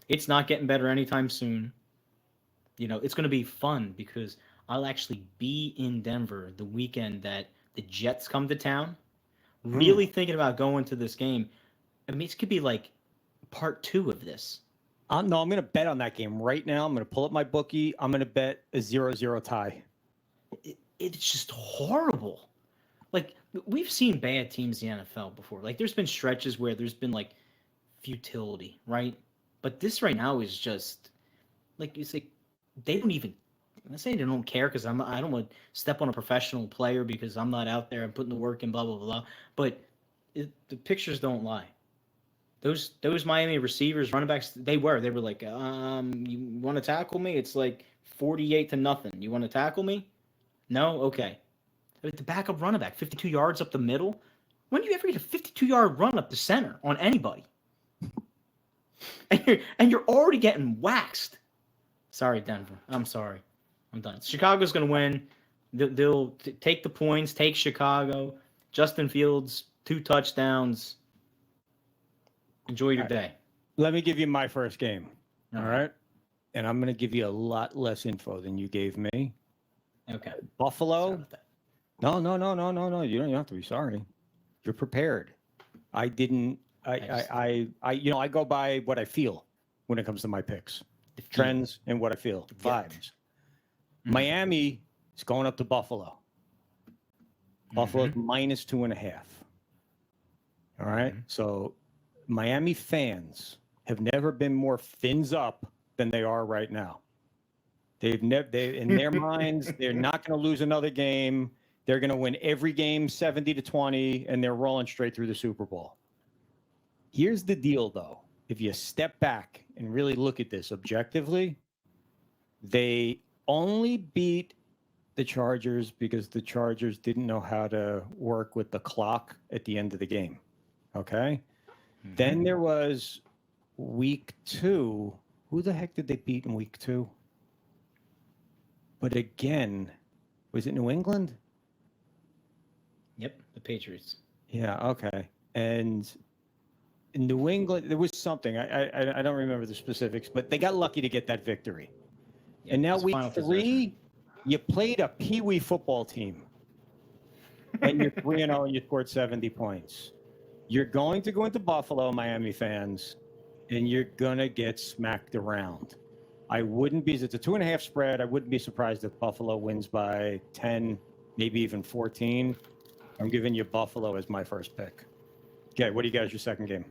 It's not getting better anytime soon. It's going to be fun because I'll actually be in Denver the weekend that the Jets come to town. Really thinking about going to this game. I mean, it could be like part 2 of this. No, I'm going to bet on that game right now. I'm going to pull up my bookie. I'm going to bet a 0-0 tie. It's just horrible. Like, we've seen bad teams in the NFL before. Like, there's been stretches where there's been, like, futility, right? But this right now is just, like, it's like they don't even, I'm not saying they don't care because I don't want to step on a professional player because I'm not out there and putting the work in, blah, blah, blah. But the pictures don't lie. Those Miami receivers, running backs, they were like, you want to tackle me? It's like 48-0. You want to tackle me? No? Okay. The backup running back, 52 yards up the middle. When do you ever get a 52-yard run up the center on anybody? And you're already getting waxed. Sorry, Denver. I'm sorry. I'm done. Chicago's going to win. They'll take the points, take Chicago. Justin Fields, 2 touchdowns. Enjoy your day. Let me give you my first game. All right? And I'm going to give you a lot less info than you gave me. Okay. Buffalo. No. You don't have to be sorry. You're prepared. I didn't. I go by what I feel when it comes to my picks, the trends, and what I feel, the vibes. Mm-hmm. Miami is going up to Buffalo. Buffalo's minus 2.5. All right. So Miami fans have never been more fins up than they are right now. They in their minds, they're not going to lose another game. They're going to win every game 70-20, and they're rolling straight through the Super Bowl. Here's the deal, though. If you step back and really look at this objectively, they only beat the Chargers because the Chargers didn't know how to work with the clock at the end of the game. Okay? Mm-hmm. Then there was week 2. Who the heck did they beat in week 2? But again, was it New England? Yep, the Patriots. Yeah, okay. And in New England, there was something. I don't remember the specifics, but they got lucky to get that victory. Yep, and now week 3, you played a peewee football team. And you're 3-0 and you scored 70 points. You're going to go into Buffalo, Miami fans, and you're going to get smacked around. I wouldn't be, it's a 2.5 spread. I wouldn't be surprised if Buffalo wins by 10, maybe even 14. I'm giving you Buffalo as my first pick. Okay, what do you got as your second game?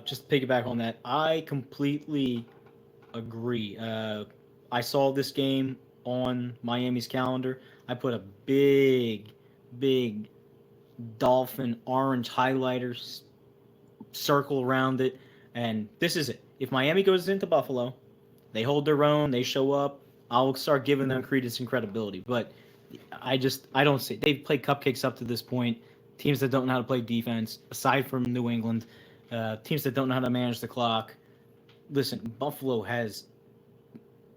Just to piggyback on that, I completely agree. I saw this game on Miami's calendar. I put a big dolphin orange highlighter circle around it, and this is it. If Miami goes into Buffalo, they hold their own, they show up, I'll start giving them credence and credibility. But I don't see. They've played cupcakes up to this point. Teams that don't know how to play defense, aside from New England, teams that don't know how to manage the clock. Listen, Buffalo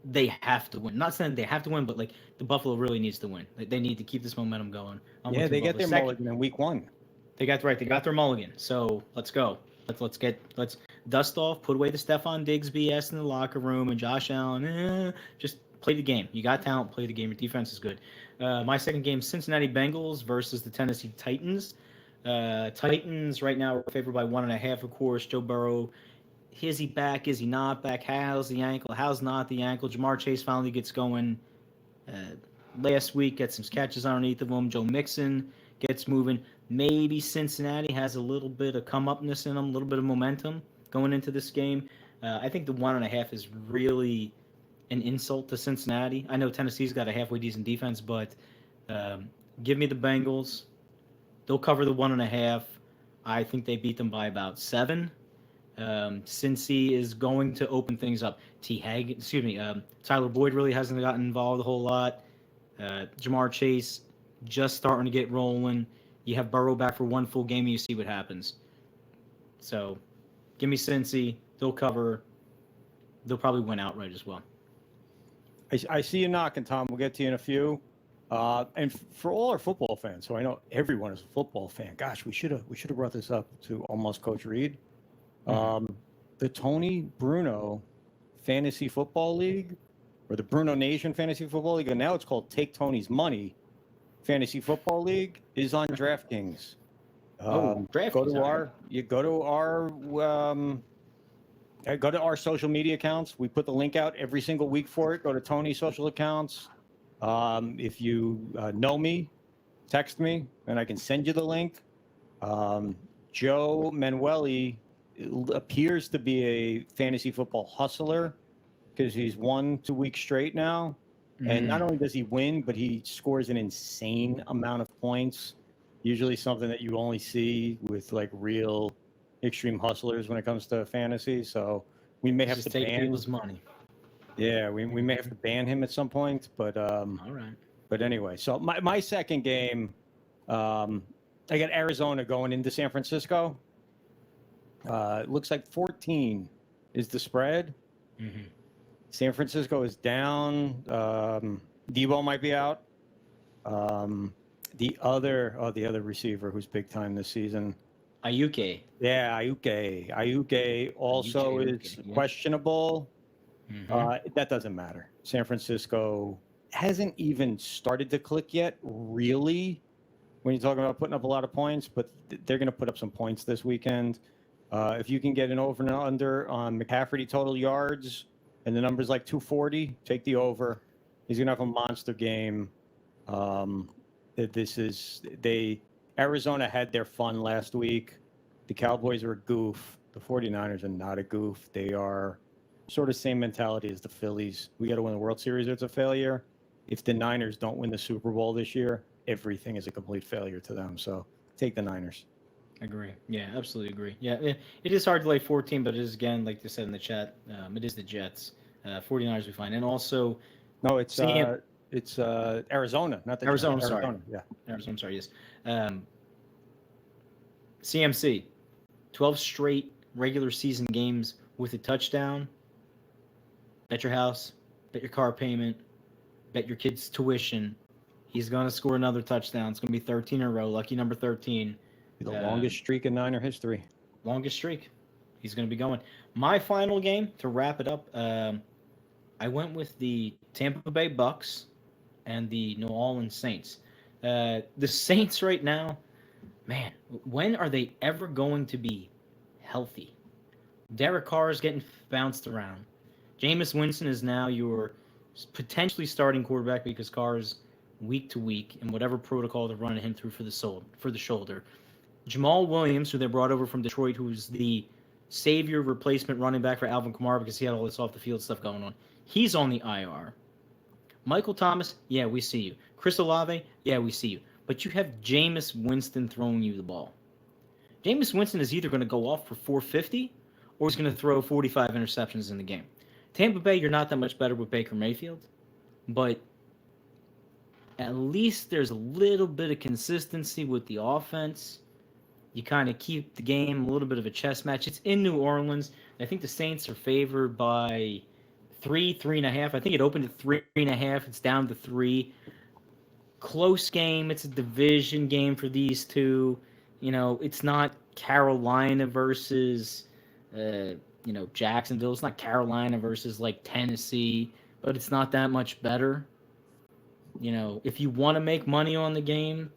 they have to win. Not saying they have to win, but like the Buffalo really needs to win. They need to keep this momentum going. Yeah, they get their mulligan in week 1. They got their mulligan. So let's go. Let's dust off, put away the Stephon Diggs BS in the locker room and Josh Allen. Just play the game. You got talent, play the game. Your defense is good. My second game, Cincinnati Bengals versus the Tennessee Titans. Titans right now are favored by 1.5, of course. Joe Burrow, is he back? Is he not back? How's the ankle? How's not the ankle? Jamar Chase finally gets going last week, gets some catches underneath of him. Joe Mixon gets moving. maybe Cincinnati has a little bit of come-upness in them, a little bit of momentum going into this game. I think the 1.5 is really an insult to Cincinnati. I know Tennessee's got a halfway decent defense, but give me the Bengals. They'll cover the 1.5. I think they beat them by about 7. Cincy is going to open things up. Tyler Boyd really hasn't gotten involved a whole lot. Jamar Chase just starting to get rolling. You have Burrow back for one full game, and you see what happens. So, give me Cincy. They'll cover. They'll probably win outright as well. I see you knocking, Tom. We'll get to you in a few. And for all our football fans, so I know everyone is a football fan. Gosh, we should have brought this up to almost Coach Reid. The Tony Bruno Fantasy Football League, or the Bruno Nation Fantasy Football League, and now it's called Take Tony's Money Fantasy Football League, is on DraftKings. DraftKings. Go to our social media accounts. We put the link out every single week for it. Go to Tony's social accounts. If you know me, text me, and I can send you the link. Joe Manueli appears to be a fantasy football hustler because he's won 2 weeks straight now. And not only does he win, but he scores an insane amount of points. Usually something that you only see with like real extreme hustlers when it comes to fantasy. So we may have to take ban people's money. Yeah, we may have to ban him at some point, but All right. But anyway, so my second game, I got Arizona going into San Francisco. It looks like 14 is the spread. Mm-hmm. San Francisco is down. Debo might be out. The other receiver who's big time this season. Ayuke. Yeah, Ayuke also is questionable. Mm-hmm. That doesn't matter. San Francisco hasn't even started to click yet, really, when you're talking about putting up a lot of points, but they're going to put up some points this weekend. If you can get an over and under on McCaffrey total yards and the number's like 240, take the over. He's going to have a monster game. Arizona had their fun last week. The Cowboys are a goof. The 49ers are not a goof. They are sort of same mentality as the Phillies. We got to win the World Series or it's a failure. If the Niners don't win the Super Bowl this year, everything is a complete failure to them. So take the Niners. Agree. Yeah, absolutely agree. Yeah, it is hard to lay 14, but it is, again, like they said in the chat, it is the Jets. 49ers we find. And also... No, it's Arizona, not the Arizona, Jets. sorry. Arizona, yeah. Arizona, sorry, yes. CMC, 12 straight regular season games with a touchdown. Bet your house, bet your car payment, bet your kid's tuition. He's going to score another touchdown. It's going to be 13 in a row, lucky number 13. The longest streak in Niner history. Longest streak. He's going to be going. My final game, to wrap it up, I went with the Tampa Bay Bucks and the New Orleans Saints. The Saints right now, man, when are they ever going to be healthy? Derek Carr is getting bounced around. Jameis Winston is now your potentially starting quarterback because Carr is week to week and whatever protocol they're running him through for the shoulder. Jamal Williams, who they brought over from Detroit, who's the savior replacement running back for Alvin Kamara because he had all this off the field stuff going on. He's on the IR. Michael Thomas, yeah, we see you. Chris Olave, yeah, we see you. But you have Jameis Winston throwing you the ball. Jameis Winston is either going to go off for 450 or he's going to throw 45 interceptions in the game. Tampa Bay, you're not that much better with Baker Mayfield, but at least there's a little bit of consistency with the offense. You kind of keep the game a little bit of a chess match. It's in New Orleans. I think the Saints are favored by 3.5. I think it opened at 3.5. It's down to 3. Close game. It's a division game for these two. You know, it's not Carolina versus, Jacksonville. It's not Carolina versus like Tennessee, but it's not that much better. You know, if you want to make money on the game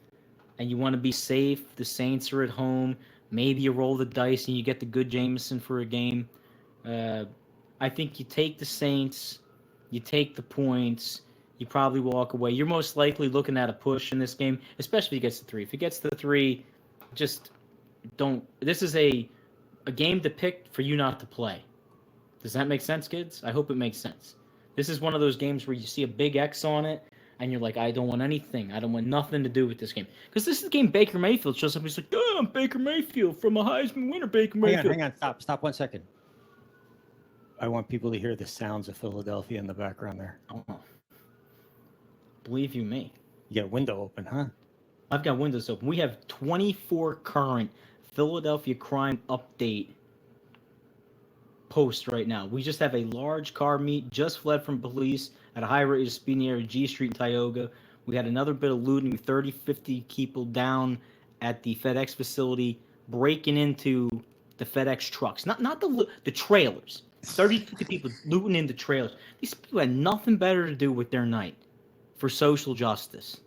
and you want to be safe, the Saints are at home. Maybe you roll the dice and you get the good Jameson for a game. I think you take the Saints, you take the points, you probably walk away. You're most likely looking at a push in this game, especially if he gets to 3. If he gets to 3, just don't. This is a game to pick for you not to play. Does that make sense, kids? I hope it makes sense. This is one of those games where you see a big X on it, and you're like, I don't want anything. I don't want nothing to do with this game. Because this is the game Baker Mayfield shows up. He's like, oh, I'm Baker Mayfield from a Heisman winner, Baker Mayfield. Hang on. Stop 1 second. I want people to hear the sounds of Philadelphia in the background there. Oh. Believe you me. You got a window open, huh? I've got windows open. We have 24 current Philadelphia crime update posts right now. We just have a large car meet just fled from police at a high rate of speed near G Street in Tioga. We had another bit of looting, 30, 50 people down at the FedEx facility, breaking into the FedEx trucks. Not the trailers. 30, 50 people looting into trailers. These people had nothing better to do with their night for social justice.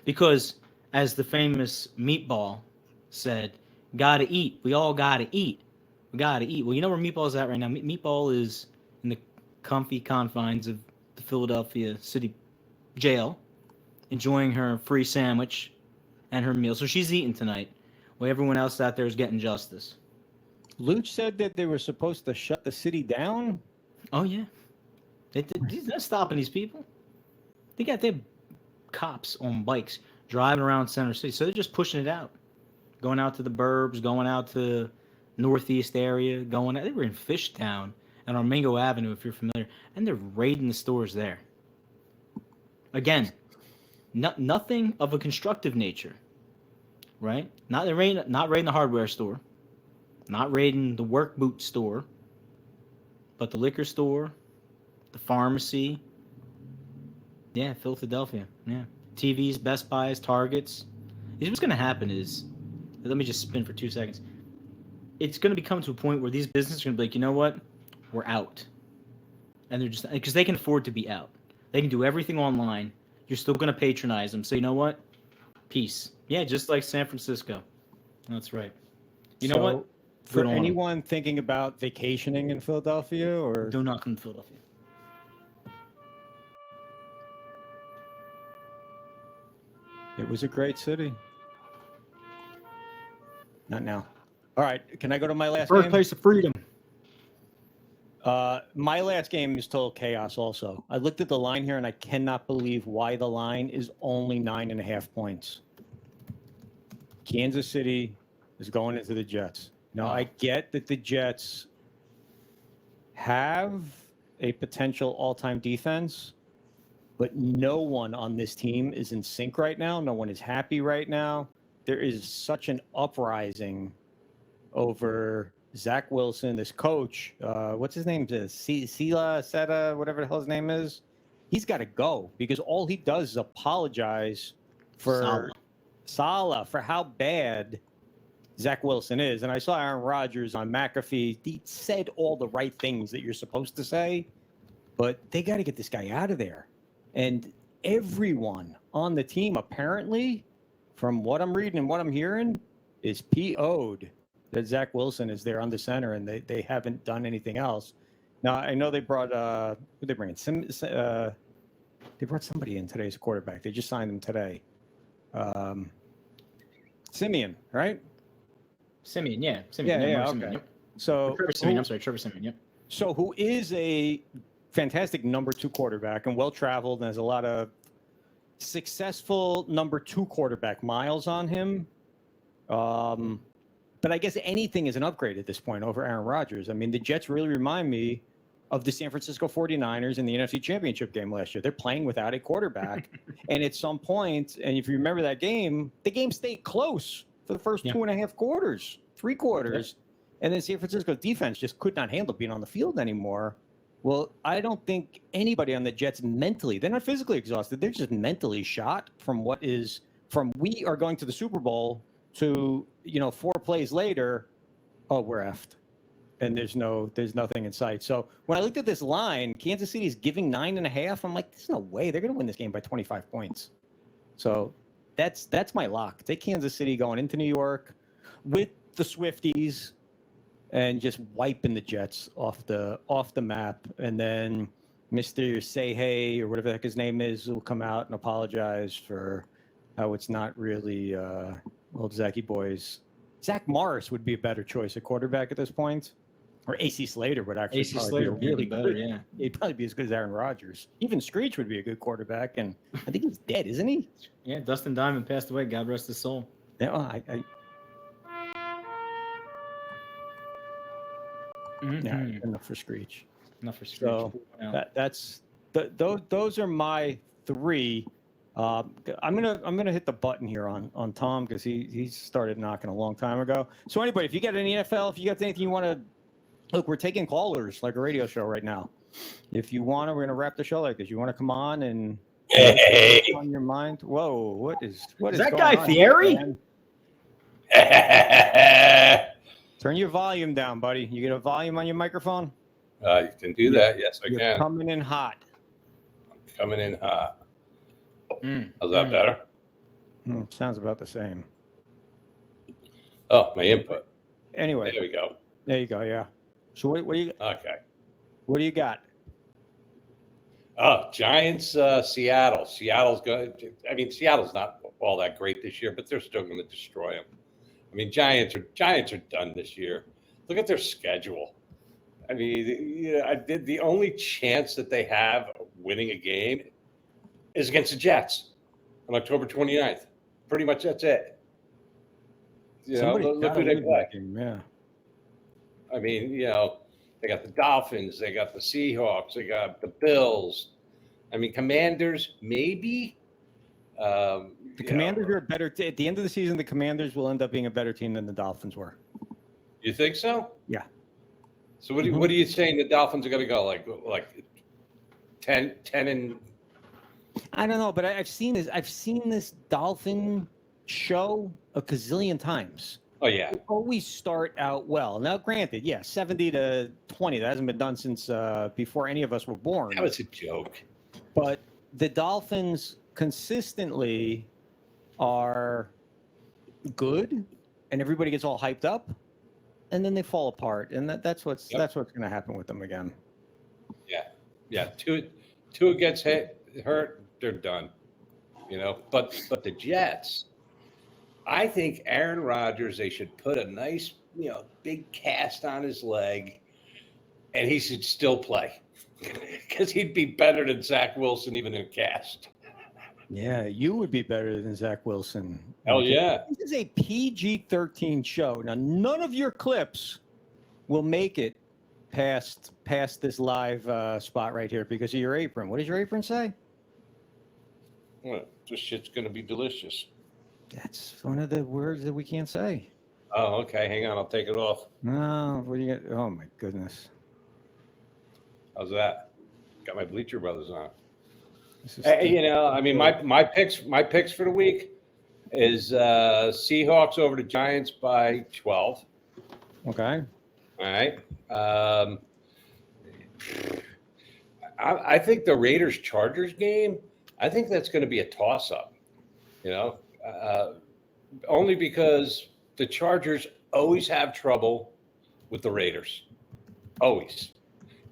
Because, as the famous Meatball said, gotta eat. We all gotta eat. We gotta eat. Well, you know where Meatball's at right now? Meatball is in the comfy confines of the Philadelphia City Jail, enjoying her free sandwich and her meal. So she's eating tonight, while everyone else out there is getting justice. Luch said that they were supposed to shut the city down. Oh yeah, they're stopping these people. They have cops on bikes driving around Center City, so they're just pushing it out, going out to the burbs, going out to northeast area, they were in Fishtown and Armingo Avenue, if you're familiar, and they're raiding the stores there. Again, nothing of a constructive nature, right? Not raiding the hardware store, not raiding the work boot store, but the liquor store, the pharmacy. Yeah, Philadelphia. Yeah. TVs, Best Buys, Targets. What's going to happen is, let me just spin for 2 seconds. It's going to become to a point where these businesses are going to be like, you know what? We're out. And they're just, because they can afford to be out. They can do everything online. You're still going to patronize them. So you know what? Peace. Yeah, just like San Francisco. That's right. You know what? For anyone thinking about vacationing in Philadelphia, or do not come to Philadelphia. It was a great city. Not now. All right, can I go to my last game? Birthplace of freedom. My last game is total chaos also. I looked at the line here, and I cannot believe why the line is only 9.5 points. Kansas City is going into the Jets. Now, I get that the Jets have a potential all-time defense, but no one on this team is in sync right now. No one is happy right now. There is such an uprising over Zach Wilson, this coach. What's his name? Seta, whatever the hell his name is. He's got to go because all he does is apologize for Saleh for how bad Zach Wilson is. And I saw Aaron Rodgers on McAfee. He said all the right things that you're supposed to say, but they got to get this guy out of there. And everyone on the team, apparently, from what I'm reading and what I'm hearing, is PO'd that Zach Wilson is there on the center, and they haven't done anything else. Now, I know they brought who they bring in? They brought somebody in today as a quarterback. They just signed him today. Simeon, right? Simeon. Yeah, okay. Simeon, yep. So Trevor Simeon. I'm sorry, Trevor Simeon. Yep. So who is a fantastic number 2 quarterback and well-traveled and has a lot of successful number 2 quarterback miles on him. But I guess anything is an upgrade at this point over Aaron Rodgers. I mean, the Jets really remind me of the San Francisco 49ers in the NFC Championship game last year. They're playing without a quarterback. And at some point, and if you remember that game, the game stayed close for the first 2.5 quarters, 3 quarters. Yep. And then San Francisco's defense just could not handle being on the field anymore. Well, I don't think anybody on the Jets mentally, they're not physically exhausted. They're just mentally shot from we are going to the Super Bowl to, 4 plays later, oh, we're effed. And there's nothing in sight. So when I looked at this line, Kansas City is giving 9.5. I'm like, there's no way they're going to win this game by 25 points. So that's my lock. Take Kansas City going into New York with the Swifties and just wiping the Jets off the map. And then Mr. Say Hey or whatever the heck his name is will come out and apologize for how it's not really old Zachy boys. Zach Morris would be a better choice at quarterback at this point. Or AC Slater would actually AC probably Slater be a really better, good. yeah. He'd probably be as good as Aaron Rodgers. Even Screech would be a good quarterback, and I think he's dead, isn't he? Yeah, Dustin Diamond passed away. God rest his soul. Yeah, well, yeah, enough for Screech. Enough for Screech. So those are my three. I'm gonna hit the button here on Tom because he started knocking a long time ago. So anybody, if you got any NFL, if you got anything you want to look, we're taking callers like a radio show right now. If you want to, we're gonna wrap the show like this. You want to come on and what's on your mind? Whoa, what is that going guy on, Fieri? man? Turn your volume down, buddy. You get a volume on your microphone? You can do that. Yes, I You're can. coming in hot. Coming in hot. How's that better? Sounds about the same. Oh, my input. Anyway, There we go. there you go. Yeah. So what do you Okay. got? Oh, Giants, Seattle. Seattle's going. I mean, Seattle's not all that great this year, but they're still going to destroy them. I mean, Giants are done this year. Look at their schedule. I mean, the only chance that they have of winning a game is against the Jets on October 29th. Pretty much that's it. Look who they play. Yeah. I mean, they got the Dolphins, they got the Seahawks, they got the Bills. I mean, Commanders, maybe. The Commanders are a better at the end of the season. The Commanders will end up being a better team than the Dolphins were. You think so? Yeah. So what are you saying? The Dolphins are going to go like 10 and. I don't know, but I've seen this Dolphin show a gazillion times. Oh yeah. They always start out well. Now, granted, 70-20. That hasn't been done since before any of us were born. That was a joke. But the Dolphins consistently are good, and everybody gets all hyped up, and then they fall apart, and that's what's going to happen with them again. Yeah. Tua gets hurt, they're done. But the Jets, I think Aaron Rodgers, they should put a nice, big cast on his leg, and he should still play because he'd be better than Zach Wilson even in a cast. Yeah, you would be better than Zach Wilson. Hell yeah. This is a PG-13 show. Now, none of your clips will make it past this live spot right here because of your apron. What does your apron say? Well, this shit's going to be delicious. That's one of the words that we can't say. Oh, okay. Hang on. I'll take it off. No, what do you got? Oh, my goodness. How's that? Got my Bleacher Brothers on. Hey, I mean, my picks for the week is Seahawks over the Giants by 12. Okay. All right. I think the Raiders-Chargers game, I think that's going to be a toss-up, only because the Chargers always have trouble with the Raiders. Always.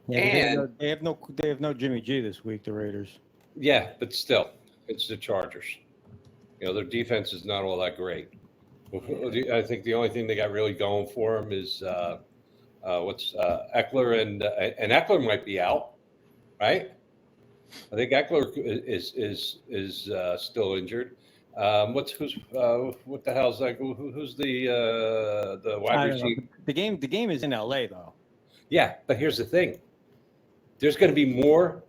Yeah, and they have no Jimmy G this week, the Raiders. Yeah, but still, it's the Chargers. Their defense is not all that great. I think the only thing they got really going for them is Eckler, and Eckler might be out, right? I think Eckler is still injured. What the hell's like? Who's the wide receiver? The game is in LA though. Yeah, but here's the thing. There's going to be more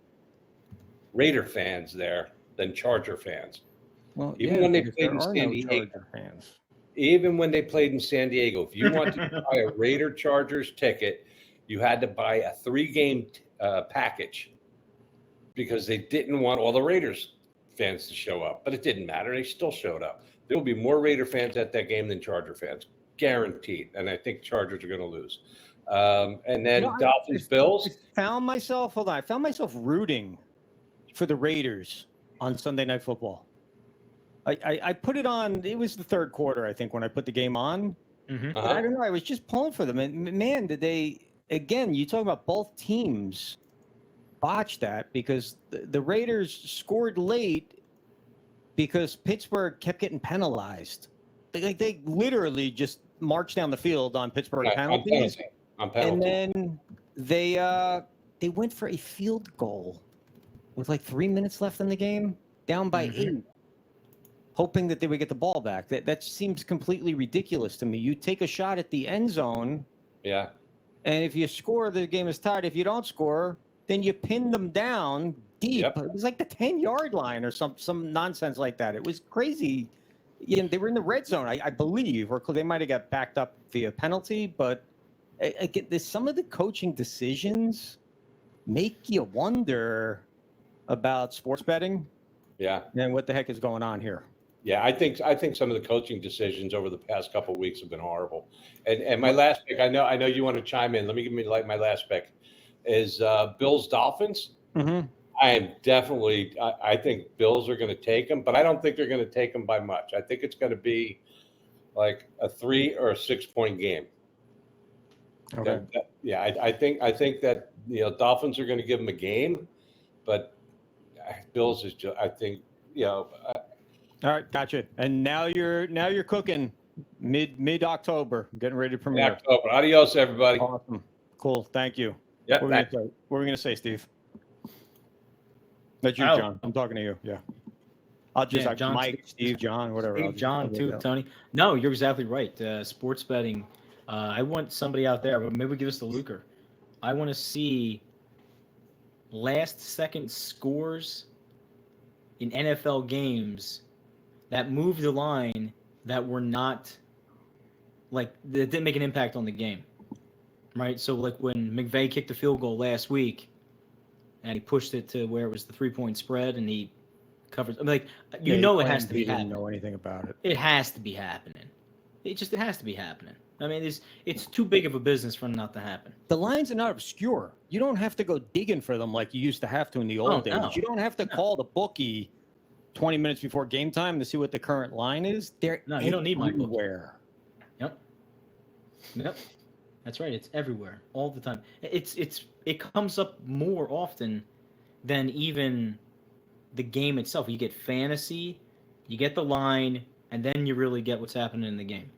Raider fans there than Charger fans. Well, even when they played in San Diego, fans. Even when they played in San Diego, if you wanted to buy a Raider Chargers ticket, you had to buy a 3-game package because they didn't want all the Raiders fans to show up. But it didn't matter; they still showed up. There will be more Raider fans at that game than Charger fans, guaranteed. And I think Chargers are going to lose. And then Dolphins Bills. I found myself rooting for the Raiders on Sunday Night Football. I put it on. It was the third quarter, I think, when I put the game on. Mm-hmm. I don't know. I was just pulling for them, and man, did they again? You talk about both teams botched that because the Raiders scored late because Pittsburgh kept getting penalized. they literally just marched down the field on Pittsburgh Right, penalties, on and penalty. then they went for a field goal with like 3 minutes left in the game, down by 8, hoping that they would get the ball back. That seems completely ridiculous to me. You take a shot at the end zone, Yeah. and if you score, the game is tied. If you don't score, then you pin them down deep. Yep. It was like the 10-yard line or some nonsense like that. It was crazy. They were in the red zone, I believe, or they might have got backed up via penalty. But again, some of the coaching decisions make you wonder about sports betting Yeah. and what the heck is going on here. Yeah, I think some of the coaching decisions over the past couple of weeks have been horrible. And my last pick, I know you want to chime in. Let me give me like my last pick is Bills Dolphins. Mm-hmm. I am definitely. I think Bills are going to take them, but I don't think they're going to take them by much. I think it's going to be like a 3 or a 6 point game. Okay. I think that Dolphins are going to give them a game, but Bills is just. I think All right, gotcha. And now you're cooking mid October, getting ready to premiere. October. Adios, everybody. Awesome, cool. Thank you. Yeah. What were we gonna say, Steve? That's you, Oh. John. I'm talking to you. Yeah. I'll just John, Mike, Steve, John, whatever. Steve, John, too, Tony. No, you're exactly right. Sports betting. I want somebody out there, but maybe give us the lucre. I want to see last-second scores in NFL games that moved the line that were not that didn't make an impact on the game, right? So like when McVay kicked the field goal last week, and he pushed it to where it was the 3-point spread, and he covered. It has to be Didn't happening. know anything about it. It has to be happening. It has to be happening. I mean, it's too big of a business for it not to happen. The lines are not obscure. You don't have to go digging for them like you used to have to in the old days. No. You don't have to call the bookie 20 minutes before game time to see what the current line is. They're You don't need my bookie. everywhere. Yep. That's right. It's everywhere all the time. It comes up more often than even the game itself. You get fantasy, you get the line, and then you really get what's happening in the game.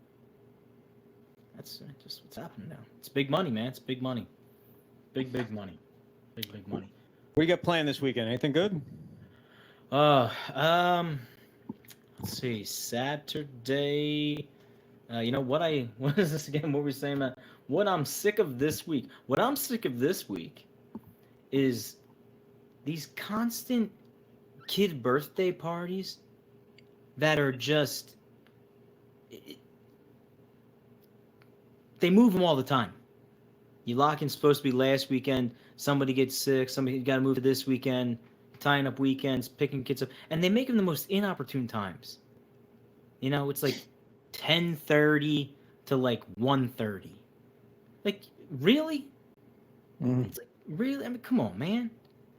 That's just what's happening now. It's big money, man. It's big money. Big money. Big money. What you got planned this weekend? Anything good? Let's see. Saturday. What is this again? What were we saying about what I'm sick of this week? What I'm sick of this week is these constant kid birthday parties that are just they move them all the time. You lock in supposed to be last weekend, somebody gets sick, somebody got to move to this weekend, tying up weekends, picking kids up, and they make them the most inopportune times. It's like 10:30 to like 1:30. Like, really? It's like, really? I mean, come on, man.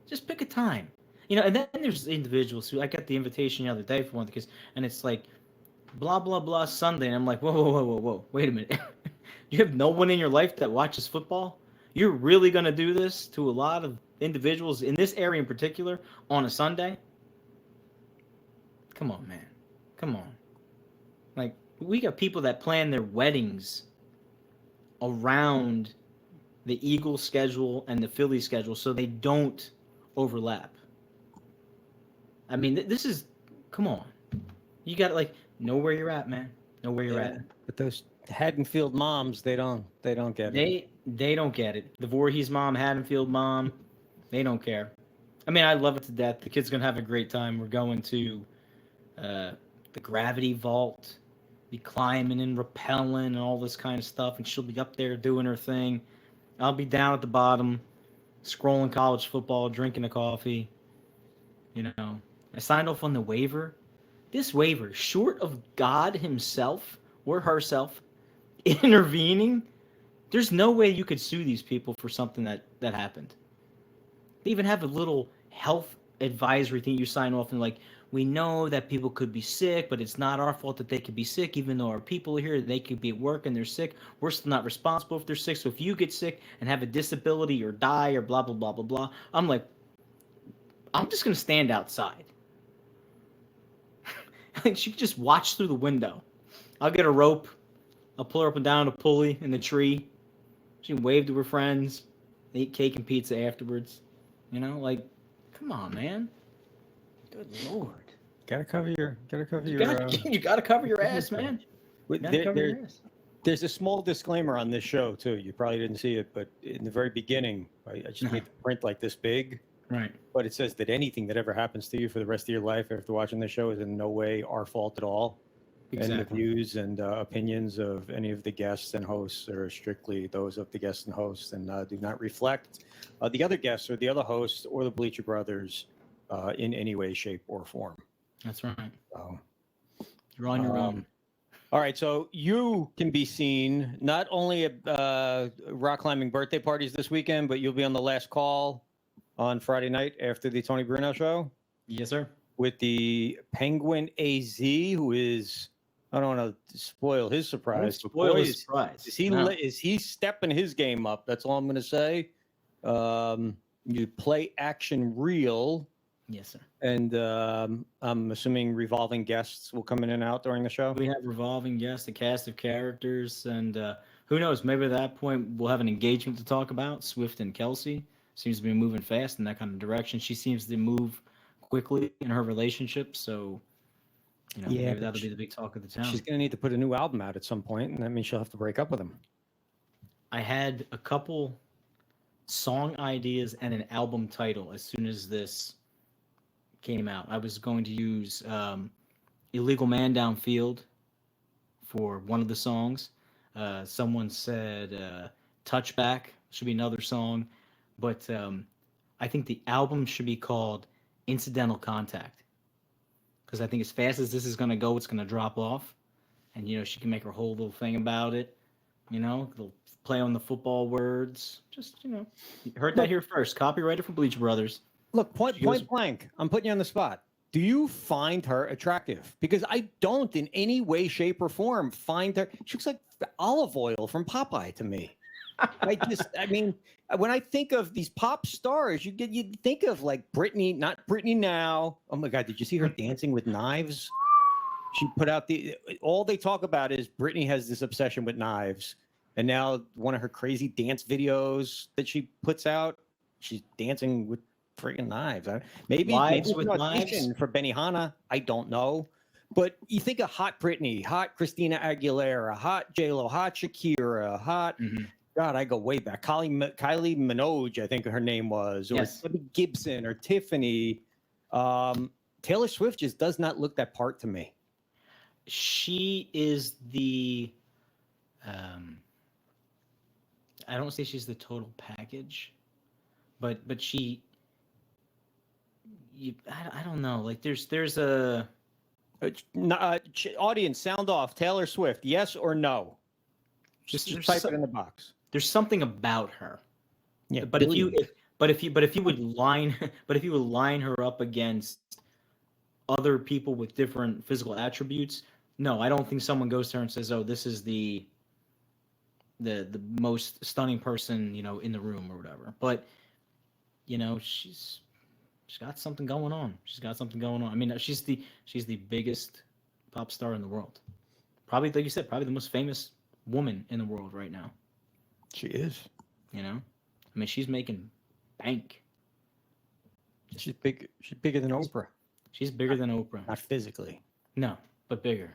Just pick a time. And then there's individuals who I got the invitation the other day for one because, and it's like, blah, blah, blah, Sunday. And I'm like, whoa. Wait a minute. You have no one in your life that watches football? You're really going to do this to a lot of individuals in this area in particular on a Sunday? Come on, man. Come on. Like, we got people that plan their weddings around the Eagles schedule and the Phillies schedule so they don't overlap. I mean, this is, come on. You got to, know where you're at, man. Know where you're at. But those Haddonfield moms, they don't get it. They don't get it. The Voorhees mom, Haddonfield mom, they don't care. I mean, I love it to death. The kid's going to have a great time. We're going to the gravity vault, be climbing and rappelling and all this kind of stuff, and she'll be up there doing her thing. I'll be down at the bottom, scrolling college football, drinking a coffee. I signed off on the waiver. This waiver, short of God himself or herself intervening, there's no way you could sue these people for something that happened. They even have a little health advisory thing you sign off and we know that people could be sick, but it's not our fault that they could be sick, even though our people are here, they could be at work and they're sick. We're still not responsible if they're sick. So if you get sick and have a disability or die or blah, blah, blah, blah, blah, I'm just going to stand outside. She could just watch through the window I'll get a rope. I'll pull her up and down a pulley in the tree. She can wave to her friends. They eat cake and pizza afterwards. You know, like, come on, man. Good Lord. Gotta cover your. You gotta cover your ass, man. You gotta cover your ass. There's a small disclaimer on this show too. You probably didn't see it, but in the very beginning, I just made the print like this big. Right. But it says that anything that ever happens to you for the rest of your life after watching this show is in no way our fault at all. Exactly. And the views and opinions of any of the guests and hosts are strictly those of the guests and hosts, and do not reflect the other guests or the other hosts or the Bleacher Brothers in any way, shape, or form. That's right. So, you're on your own. All right, so you can be seen not only at rock climbing birthday parties this weekend, but you'll be on the last call on Friday night after the Tony Bruno show Yes, sir. with the Penguin AZ, who is, I don't want to spoil his surprise. but Spoil boy, his surprise. is he stepping his game up? That's all I'm going to say. You play action real. Yes, sir. And I'm assuming revolving guests will come in and out during the show. We have revolving guests, a cast of characters, and who knows? Maybe at that point we'll have an engagement to talk about. Swift and Kelce seems to be moving fast in that kind of direction. She seems to move quickly in her relationship, so maybe that'll be the big talk of the town. She's going to need to put a new album out at some point, and that means she'll have to break up with him. I had a couple song ideas and an album title as soon as this came out. I was going to use Illegal Man Downfield for one of the songs. Someone said Touchback should be another song, but I think the album should be called Incidental Contact, because I think as fast as this is going to go, it's going to drop off, and she can make her whole little thing about it. They'll play on the football words. Just you heard that here first. Copyrighted from Bleacher Brothers. Look, point blank, I'm putting you on the spot. Do you find her attractive? Because I don't in any way, shape, or form find her. She looks like olive oil from Popeye to me. I mean, when I think of these pop stars, you think of like Britney, not Britney now. Oh my God, did you see her dancing with knives? She put out all they talk about is Britney has this obsession with knives. And now one of her crazy dance videos that she puts out, she's dancing with freaking knives. Maybe with knives for Benihana. I don't know. But you think of hot Britney, hot Christina Aguilera, hot J-Lo, hot Shakira, hot... God, I go way back. Kylie Minogue, I think her name was. Or yes. Debbie Gibson or Tiffany. Taylor Swift just does not look that part to me. She is the... I don't say she's the total package, but she... I don't know. Like there's a audience sound off. Taylor Swift, yes or no? Just type it in the box. There's something about her. Yeah, but if you would line her up against other people with different physical attributes, no, I don't think someone goes to her and says, "Oh, this is the most stunning person in the room" or whatever. But she's got something going on. I mean, she's the biggest pop star in the world. Probably, like you said, probably the most famous woman in the world right now. She is. I mean, she's making bank. She's big. She's bigger than Oprah. She's bigger than Oprah. Not physically. No, but bigger.